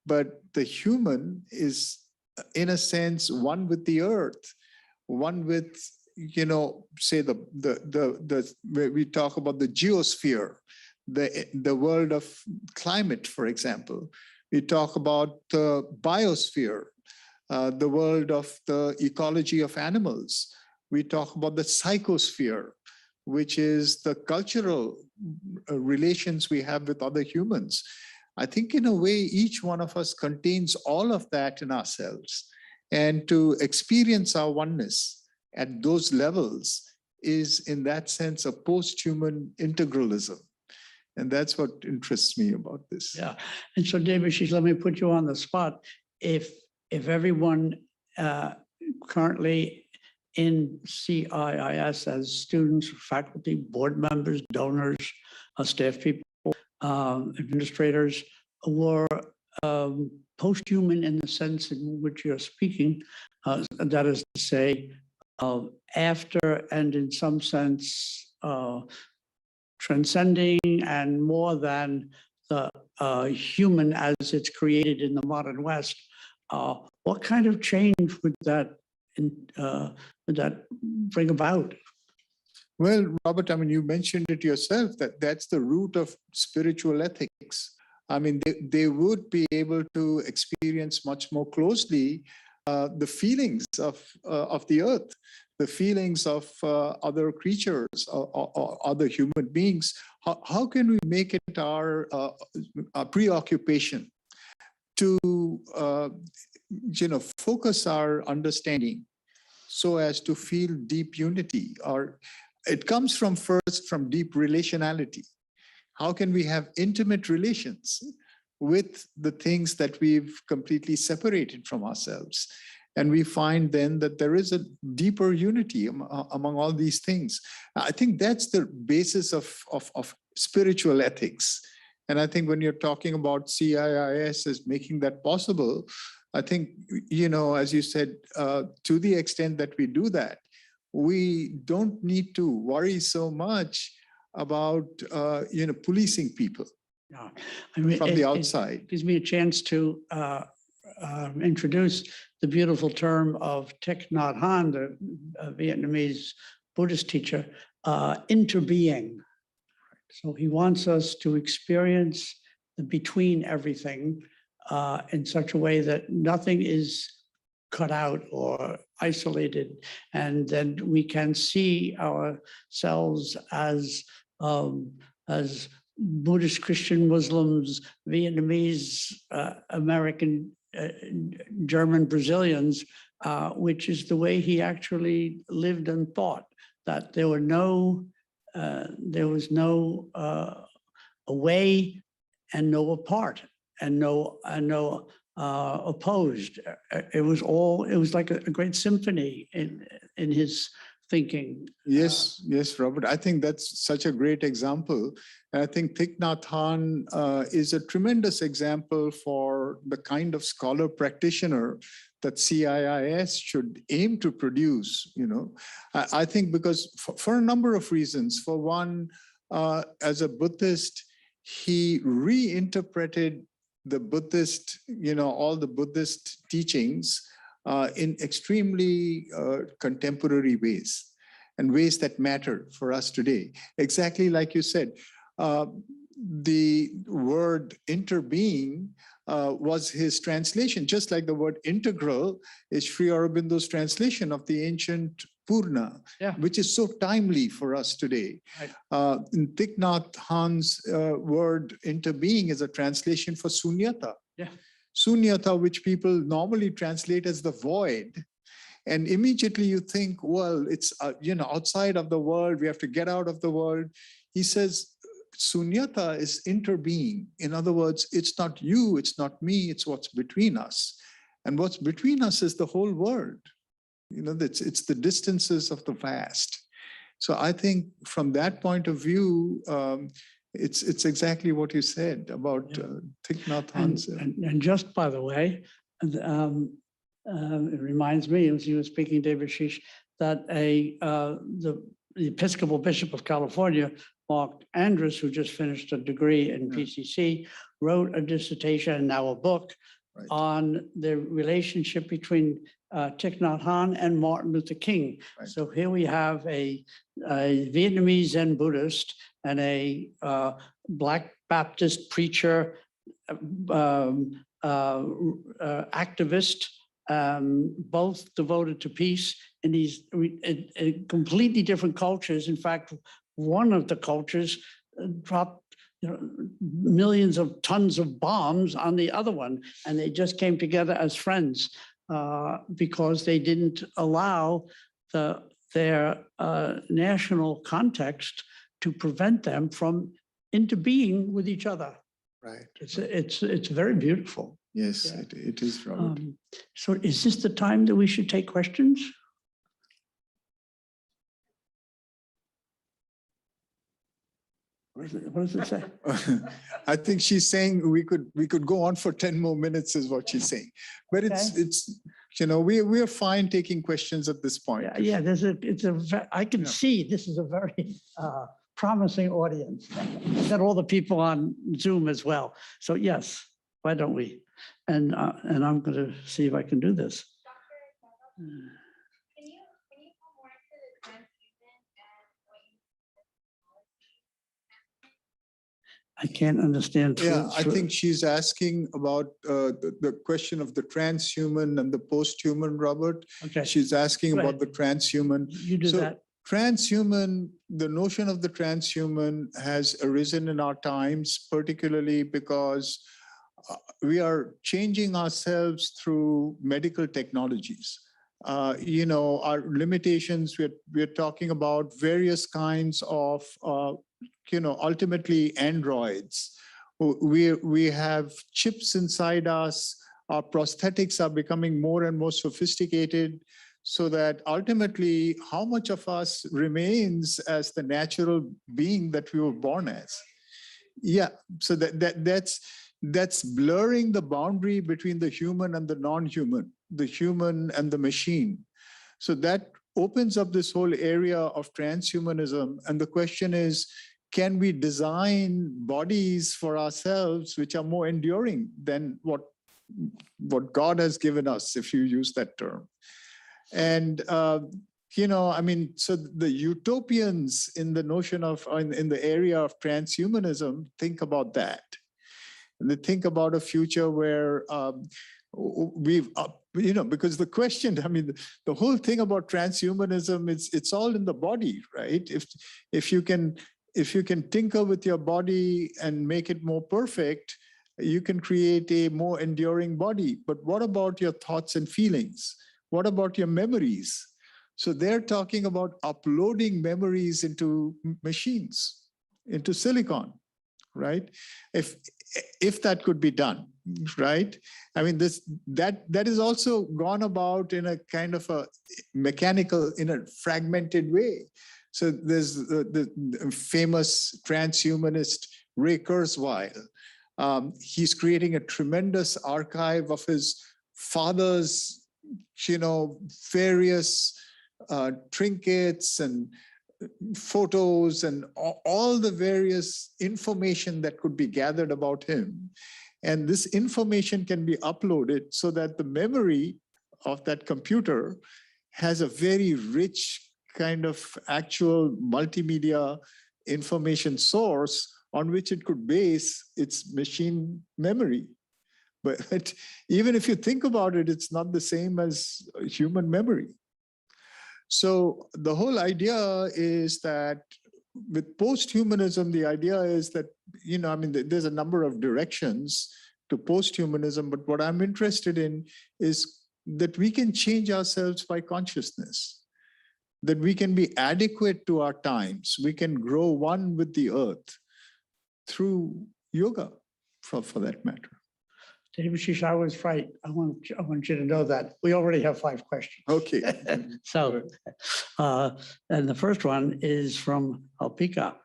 but the human is, in a sense, one with the earth, one with, say where we talk about the geosphere, the world of climate, for example. We talk about the biosphere, the world of the ecology of animals. We talk about the psychosphere, which is the cultural relations we have with other humans. I think in a way, each one of us contains all of that in ourselves. And to experience our oneness at those levels is, in that sense, a post-human integralism. And that's what interests me about this. Yeah. And so, Debashish, let me put you on the spot. If everyone currently in CIIS as students, faculty, board members, donors, staff people, administrators were post-human in the sense in which you're speaking, that is to say, after and in some sense transcending and more than the human as it's created in the modern West, what kind of change would that bring about? Well, Robert, I mean, you mentioned it yourself, that that's the root of spiritual ethics. I mean, they would be able to experience much more closely the feelings of the earth, the feelings of other creatures or other human beings. How can we make it our preoccupation to focus our understanding so as to feel deep unity? Or it comes from deep relationality. How can we have intimate relations with the things that we've completely separated from ourselves? And we find then that there is a deeper unity among all these things. I think that's the basis of spiritual ethics. And I think when you're talking about CIIS as making that possible, I think, as you said, to the extent that we do that, we don't need to worry so much about, policing people from the outside. It gives me a chance to introduce the beautiful term of Thich Nhat Hanh, the Vietnamese Buddhist teacher, interbeing. So he wants us to experience the between everything in such a way that nothing is cut out or isolated, and then we can see ourselves as Buddhist, Christian, Muslims, Vietnamese, American, German, Brazilians, which is the way he actually lived and thought, that there was no away and no apart and no opposed. It was like a great symphony in his thinking. Yes, Robert. I think that's such a great example. And I think Thich Nhat Hanh is a tremendous example for the kind of scholar practitioner that CIIS should aim to produce. I think because for a number of reasons. For one, as a Buddhist, he reinterpreted the Buddhist, all the Buddhist teachings in extremely contemporary ways and ways that matter for us today. Exactly like you said, the word interbeing was his translation, just like the word integral is Sri Aurobindo's translation of the ancient Purna, which is so timely for us today. Right. Thich Nhat Hanh's word interbeing is a translation for sunyata. Yeah. Sunyata, which people normally translate as the void. And immediately you think, well, it's outside of the world, we have to get out of the world. He says, sunyata is interbeing. In other words, it's not you, it's not me, it's what's between us. And what's between us is the whole world. It's the distances of the vast. So I think from that point of view, it's exactly what you said about Thich Nhat Hanh's. And just by the way, it reminds me, as you were speaking, Debashish, that the Episcopal Bishop of California, Mark Andrus, who just finished a degree in PCC, wrote a dissertation and now a book on the relationship between Thich Nhat Hanh and Martin Luther King. Right. So here we have a Vietnamese Zen Buddhist and a Black Baptist preacher, activist, both devoted to peace in these completely different cultures. In fact, one of the cultures dropped millions of tons of bombs on the other one, and they just came together as friends because they didn't allow their national context to prevent them from interbeing with each other. Right. It's very beautiful. Yes, Yeah. it is, Robert. So is this the time that we should take questions? What does it say? I think she's saying we could go on for 10 more minutes is what she's saying. But it's we are fine taking questions at this point. Yeah, I can see this is a very promising audience. Got all the people on Zoom as well. So yes, why don't we? And I'm going to see if I can do this. Can you go more into the transhuman and what you I can't understand. Yeah, I think she's asking about the question of the transhuman and the post-human, Robert. Okay, She's asking Go about ahead. the transhuman. you do So that. transhuman, the notion of the transhuman has arisen in our times, particularly because we are changing ourselves through medical technologies. Our limitations, we're talking about various kinds of, ultimately androids. We have chips inside us. Our prosthetics are becoming more and more sophisticated, so that ultimately how much of us remains as the natural being that we were born as. Yeah, so that's blurring the boundary between the human and the non-human, the human and the machine. So that opens up this whole area of transhumanism. And the question is, can we design bodies for ourselves which are more enduring than what God has given us, if you use that term? And so the utopians in the notion of, in the area of transhumanism, think about that. And they think about a future where because the question, the whole thing about transhumanism, it's all in the body, right? If you can tinker with your body and make it more perfect, you can create a more enduring body. But what about your thoughts and feelings? What about your memories? So they're talking about uploading memories into machines, into silicon, right? If that could be done, right? That is also gone about in a kind of a mechanical, in a fragmented way. So there's the famous transhumanist Ray Kurzweil. He's creating a tremendous archive of his father's, various trinkets and photos and all the various information that could be gathered about him. And this information can be uploaded so that the memory of that computer has a very rich kind of actual multimedia information source on which it could base its machine memory. But even if you think about it, it's not the same as human memory. So the whole idea is that with post-humanism, the idea is that, there's a number of directions to post-humanism, but what I'm interested in is that we can change ourselves by consciousness, that we can be adequate to our times, we can grow one with the earth through yoga, for that matter. Debashish, I was right. I want you to know that. We already have 5 questions. Okay. So, and the first one is from Alpika.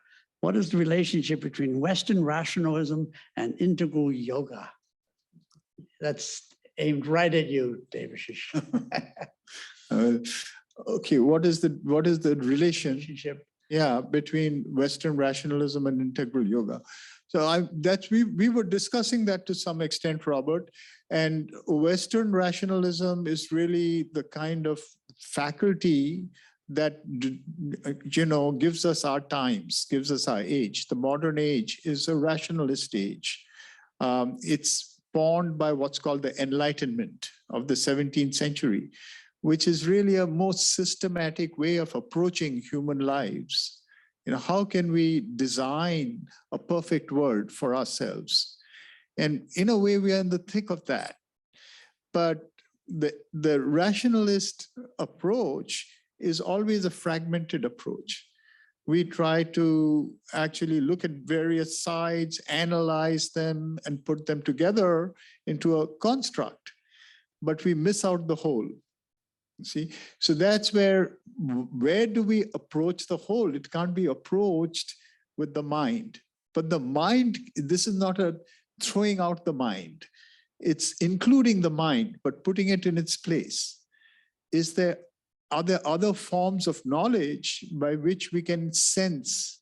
What is the relationship between Western rationalism and integral yoga? That's aimed right at you, Debashish. Okay, what is the relationship? Yeah, between Western rationalism and integral yoga. So we were discussing that to some extent, Robert. And Western rationalism is really the kind of faculty that gives us our times, gives us our age. The modern age is a rationalist age. It's spawned by what's called the Enlightenment of the 17th century, which is really a more systematic way of approaching human lives. how can we design a perfect world for ourselves? And in a way, we are in the thick of that. But the rationalist approach is always a fragmented approach. We try to actually look at various sides, analyze them, and put them together into a construct, but we miss out the whole. See, so that's where do we approach the whole? It can't be approached with the mind. But the mind, this is not a throwing out the mind. It's including the mind, but putting it in its place. Are there other forms of knowledge by which we can sense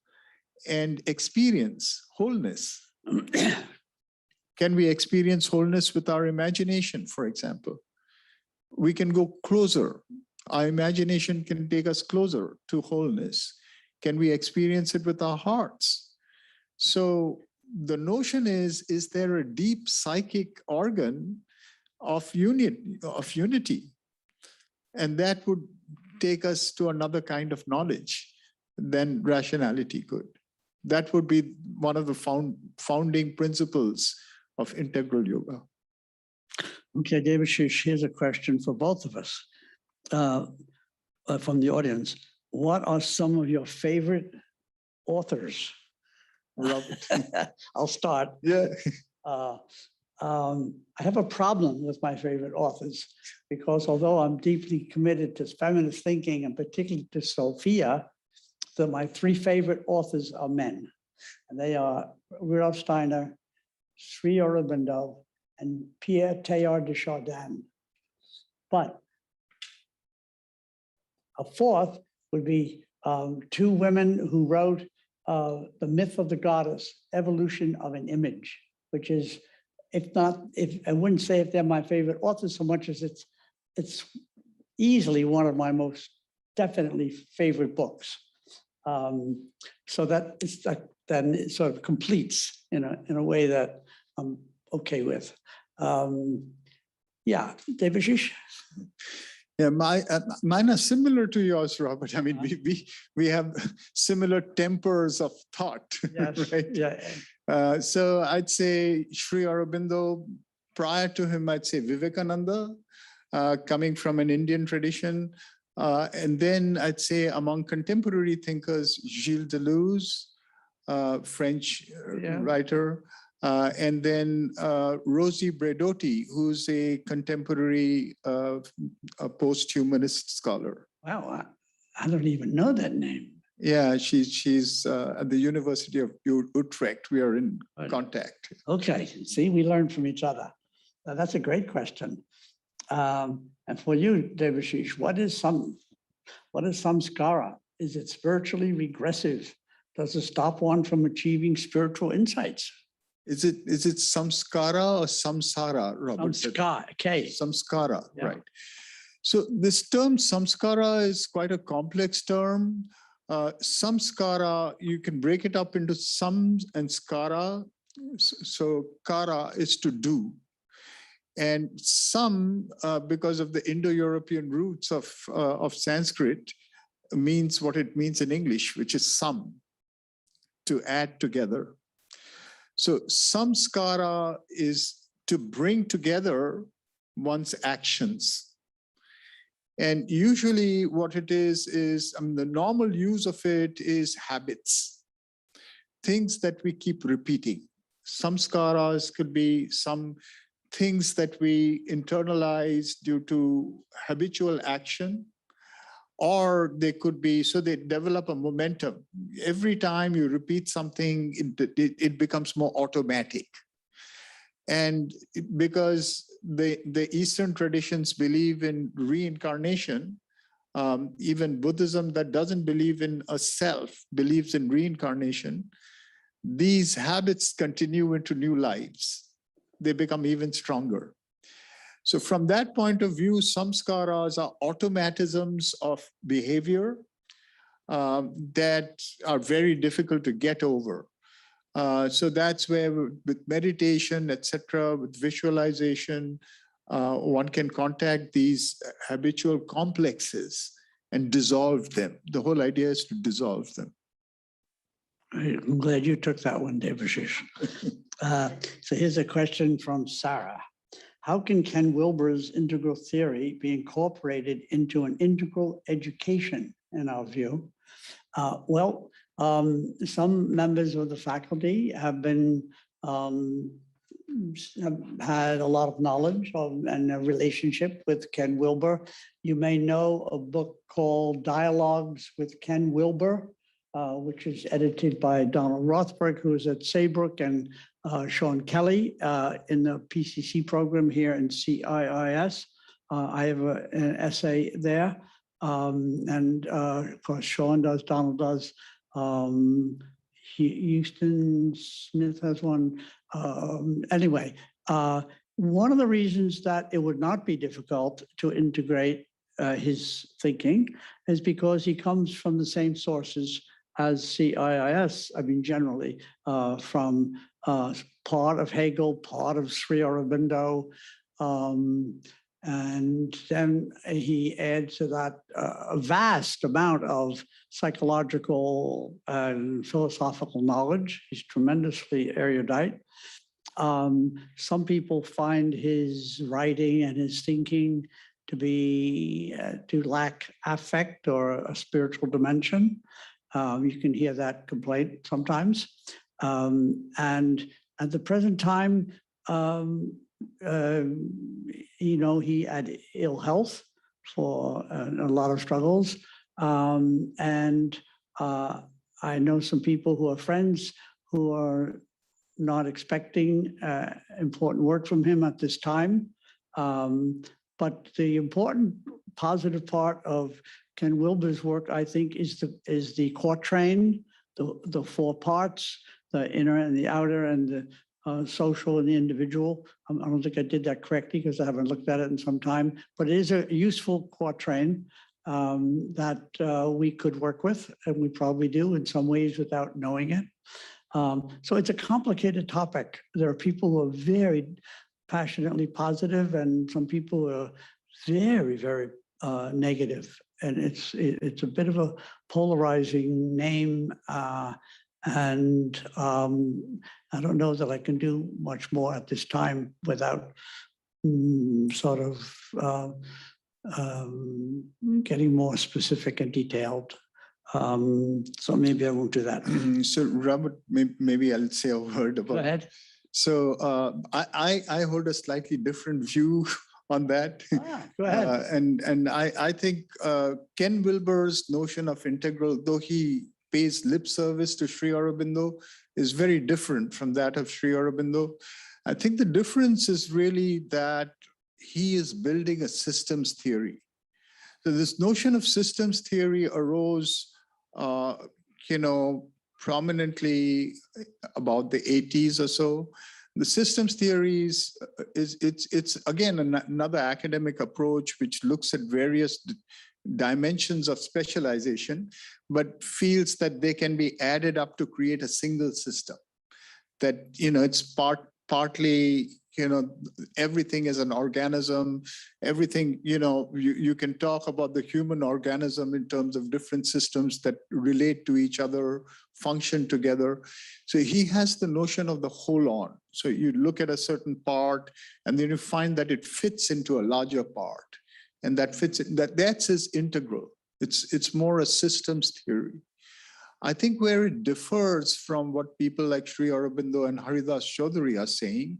and experience wholeness? Can we experience wholeness with our imagination, for example? We can go closer. Our imagination can take us closer to wholeness. Can we experience it with our hearts? So the notion is there a deep psychic organ of unity? And that would take us to another kind of knowledge than rationality could. That would be one of the founding principles of integral yoga. Okay, Debashish, here's a question for both of us from the audience. What are some of your favorite authors? Robert. I'll start. Yeah. I have a problem with my favorite authors because although I'm deeply committed to feminist thinking and particularly to Sophia, my three favorite authors are men. And they are Rudolf Steiner, Sri Aurobindo, and Pierre Teilhard de Chardin. But a fourth would be two women who wrote The Myth of the Goddess, Evolution of an Image, which is, I wouldn't say if they're my favorite authors so much as it's easily one of my most definitely favorite books. So that then it sort of completes in a way that I'm okay with. Yeah, Debashish? Yeah, mine are similar to yours, Robert. I mean, we have similar tempers of thought, Yes, right? yeah. So I'd say Sri Aurobindo. Prior to him, I'd say Vivekananda, coming from an Indian tradition. And then I'd say among contemporary thinkers, Gilles Deleuze, French writer, and then Rosie Braidotti, who's a contemporary a post-humanist scholar. Wow, I don't even know that name. Yeah, she's at the University of Utrecht. We are in contact. Okay, see, we learn from each other. That's a great question. And for you, Debashish, what is samskara? Is it spiritually regressive? Does it stop one from achieving spiritual insights? Is it samskara or samsara, Robert? Samskara, Yeah. right. So this term samskara is quite a complex term. Samskara, you can break it up into sam and skara. So kara is to do. And sam, because of the Indo-European roots of Sanskrit, means what it means in English, which is sum, to add together. So samskara is to bring together one's actions. And usually what it is the normal use of it is habits, things that we keep repeating. Samskaras could be some things that we internalize due to habitual action, or they could be, so they develop a momentum. Every time you repeat something, it becomes more automatic. And because the Eastern traditions believe in reincarnation, even Buddhism that doesn't believe in a self, believes in reincarnation, these habits continue into new lives. They become even stronger. So from that point of view, samskaras are automatisms of behavior that are very difficult to get over. So that's where with meditation, etc., with visualization, one can contact these habitual complexes and dissolve them. The whole idea is to dissolve them. I'm glad you took that one, Debashish. So here's a question from Sarah. How can Ken Wilber's integral theory be incorporated into an integral education, in our view? Some members of the faculty have been have had a lot of knowledge of and a relationship with Ken Wilber. You may know a book called Dialogues with Ken Wilber, which is edited by Donald Rothberg, who is at Saybrook, and Sean Kelly in the PCC program here in CIIS. I have an essay there. Of course, Sean does, Donald does. Houston Smith has one. Anyway, one of the reasons that it would not be difficult to integrate his thinking is because he comes from the same sources as CIIS, I mean, generally, from part of Hegel, part of Sri Aurobindo, and then he adds to that a vast amount of psychological and philosophical knowledge. He's tremendously erudite. Some people find his writing and his thinking to lack affect or a spiritual dimension. You can hear that complaint sometimes. And at the present time, he had ill health for a lot of struggles. I know some people who are friends who are not expecting important work from him at this time. But the important positive part of Ken Wilber's work, I think, is the quatrain, the four parts, the inner and the outer, and the social and the individual. I don't think I did that correctly because I haven't looked at it in some time, but it is a useful quatrain that we could work with, and we probably do in some ways without knowing it. So it's a complicated topic. There are people who are very passionately positive and some people who are very, very negative. And it's a bit of a polarizing name. And I don't know that I can do much more at this time without sort of getting more specific and detailed. So maybe I won't do that. So Robert, maybe I'll say a word about. Go ahead. So I hold a slightly different view on that. Go ahead. And I think Ken Wilber's notion of integral, though he pays lip service to Sri Aurobindo, is very different from that of Sri Aurobindo. I think the difference is really that he is building a systems theory. So this notion of systems theory arose, prominently about the 80s or so. The systems theories it's again another academic approach which looks at various dimensions of specialization, but feels that they can be added up to create a single system. That it's partly everything is an organism. Everything you can talk about the human organism in terms of different systems that relate to each other, function together. So he has the notion of the whole on. So you look at a certain part and then you find that it fits into a larger part. And that fits in, that's his integral. It's more a systems theory. I think where it differs from what people like Sri Aurobindo and Haridas Chaudhuri are saying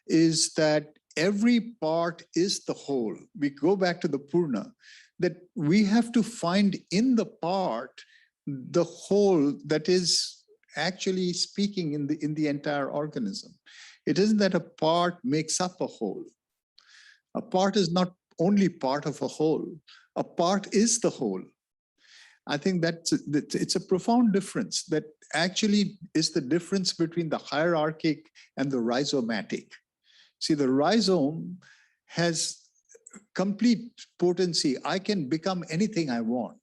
is that every part is the whole. We go back to the Purna, that we have to find in the part the whole that is actually speaking in the entire organism. It isn't that a part makes up a whole. A part is not only part of a whole. A part is the whole. I think it's a profound difference that actually is the difference between the hierarchic and the rhizomatic. See, the rhizome has complete potency. I can become anything I want.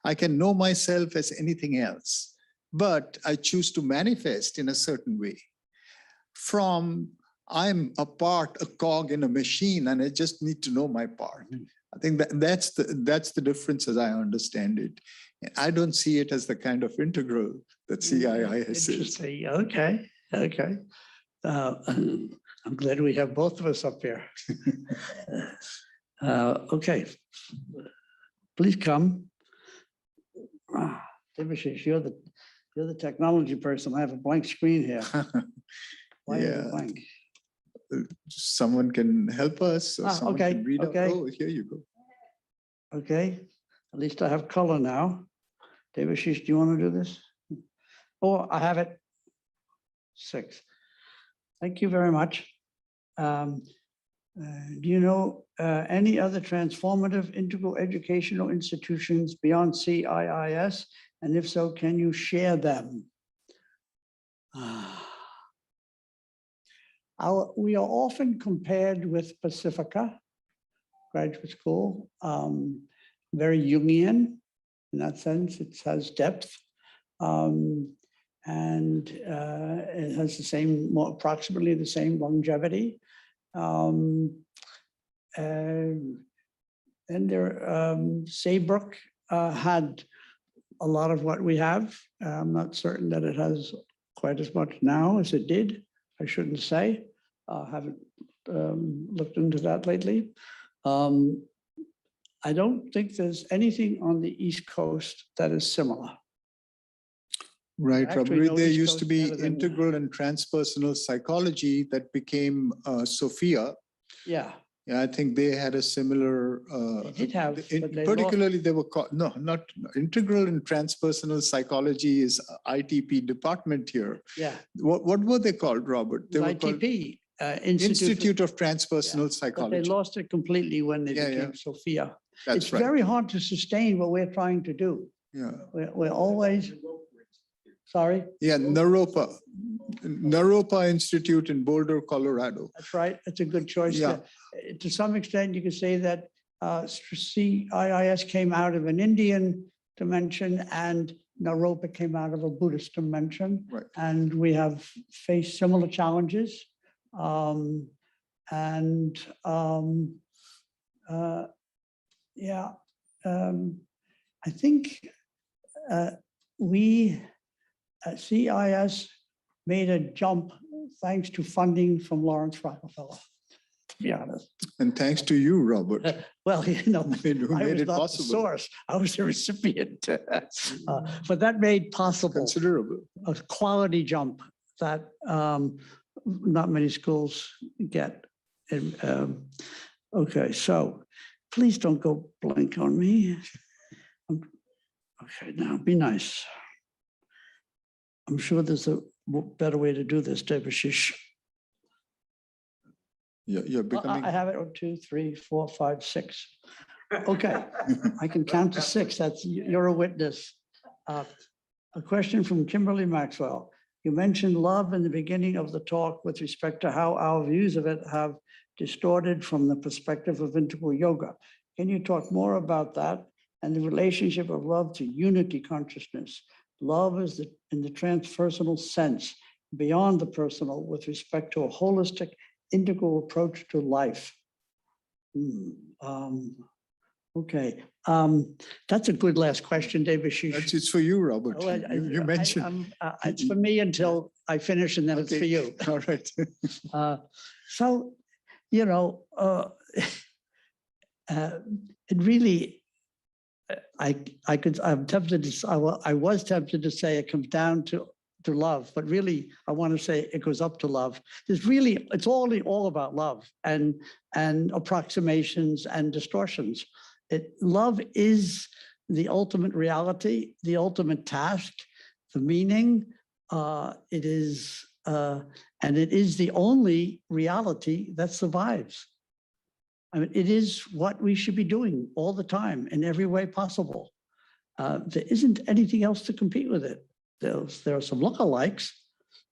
I can know myself as anything else, but I choose to manifest in a certain way. From I'm a part, a cog in a machine, and I just need to know my part. I think that's the difference as I understand it. And I don't see it as the kind of integral that CIIS is. Interesting. Okay, okay. I'm glad we have both of us up here. Okay, please come. Debashish, you're the technology person. I have a blank screen here. Why is it blank? Someone can help us, or someone okay, can read okay. out. Oh, here you go. Okay, at least I have color now. Debashish, do you want to do this? Oh, I have it. 6. Thank you very much. Do you know any other transformative integral educational institutions beyond CIIS? And if so, can you share them? We are often compared with Pacifica Graduate School, very Jungian in that sense. It has depth, and it has the same, approximately the same longevity. And there, Saybrook had a lot of what we have. I'm not certain that it has quite as much now as it did. I shouldn't say. Haven't looked into that lately. I don't think there's anything on the East Coast that is similar. Right, Actually, Robert. no, There East used to Coast be better than- integral and transpersonal psychology that became Sophia. Yeah, Yeah, I think they had a similar. they did have, but they Particularly, they were called, no, not integral and transpersonal psychology is ITP department here. yeah. What were they called, Robert? They were called ITP, Institute of Transpersonal but they Psychology. lost it completely when they Yeah, became yeah. Sophia. That's It's right. very hard to sustain what we're trying to do. Yeah, We're always, sorry, yeah. Naropa Institute in Boulder, Colorado. that's right. It's a good choice. Yeah. To some extent, you could say that CIIS came out of an Indian dimension and Naropa came out of a Buddhist dimension. Right. And we have faced similar challenges. I think we at CIS made a jump thanks to funding from Lawrence Rockefeller, to be honest. And thanks to you, Robert. Well, who I made was it not the possible. source. I was the recipient. But that made possible Considerable. a quality jump that not many schools get. And, okay, so please don't go blank on me. Okay, now be nice. I'm sure there's a better way to do this, Debashish. You're becoming. I have it on 2, 3, 4, 5, 6. Okay, I can count to 6. That's, you're a witness. A question from Kimberly Maxwell. You mentioned love in the beginning of the talk with respect to how our views of it have distorted from the perspective of integral yoga. Can you talk more about that and the relationship of love to unity consciousness? Love is in the transpersonal sense, beyond the personal, with respect to a holistic, integral approach to life. Okay, that's a good last question, Debashish. It's for you, Robert. Oh, You mentioned. It's for me until I finish, and then it's for you. All right. So, you know, it really, I'm tempted to, I was tempted to say it comes down to love, but really I want to say it goes up to love. There's really, it's all about love and approximations and distortions. Love is the ultimate reality, the ultimate task, the meaning. It is the only reality that survives. I mean, it is what we should be doing all the time in every way possible. There isn't anything else to compete with it. There are some lookalikes,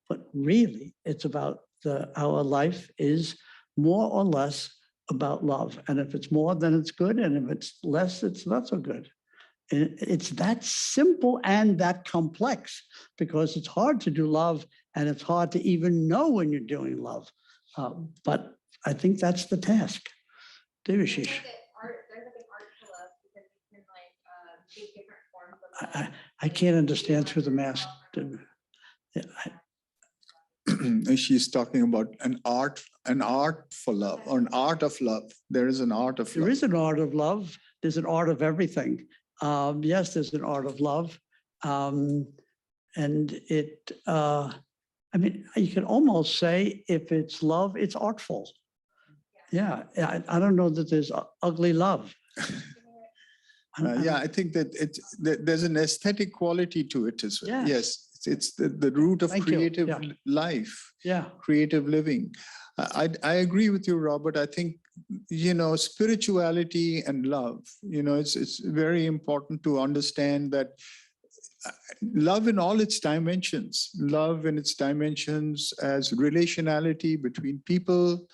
but really it's about our life is more or less about love. And if it's more, then it's good. And if it's less, it's not so good. And it's that simple and that complex because it's hard to do love and it's hard to even know when you're doing love. But I think that's the task. Debashish, There's like an art to love because you can like take different forms of love. I can't understand through the mask. Yeah, She's talking about an art for love, or an art of love. There is an art of There love. is an art of love. There's an art of everything. Yes, there's an art of love. And it, I mean, you can almost say if it's love, it's artful. Yeah, I don't know that there's ugly love. Yeah, I think that there's an aesthetic quality to it as well. Yes. Yes, it's the root of Thank you. creative Yeah. life, Yeah, creative living. I agree with you, Robert. I think, spirituality and love, it's very important to understand that love in all its dimensions, love in its dimensions as relationality between people,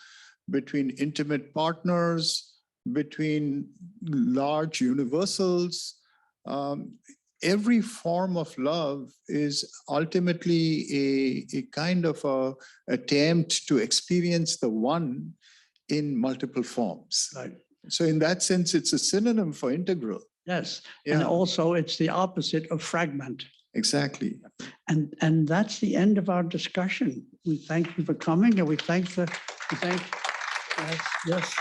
between intimate partners, between large universals. Every form of love is ultimately a kind of a attempt to experience the one in multiple forms. right. So in that sense, it's a synonym for integral. Yes. And Yeah, also it's the opposite of fragment. exactly. And that's the end of our discussion. We thank you for coming and we thank yes, yes.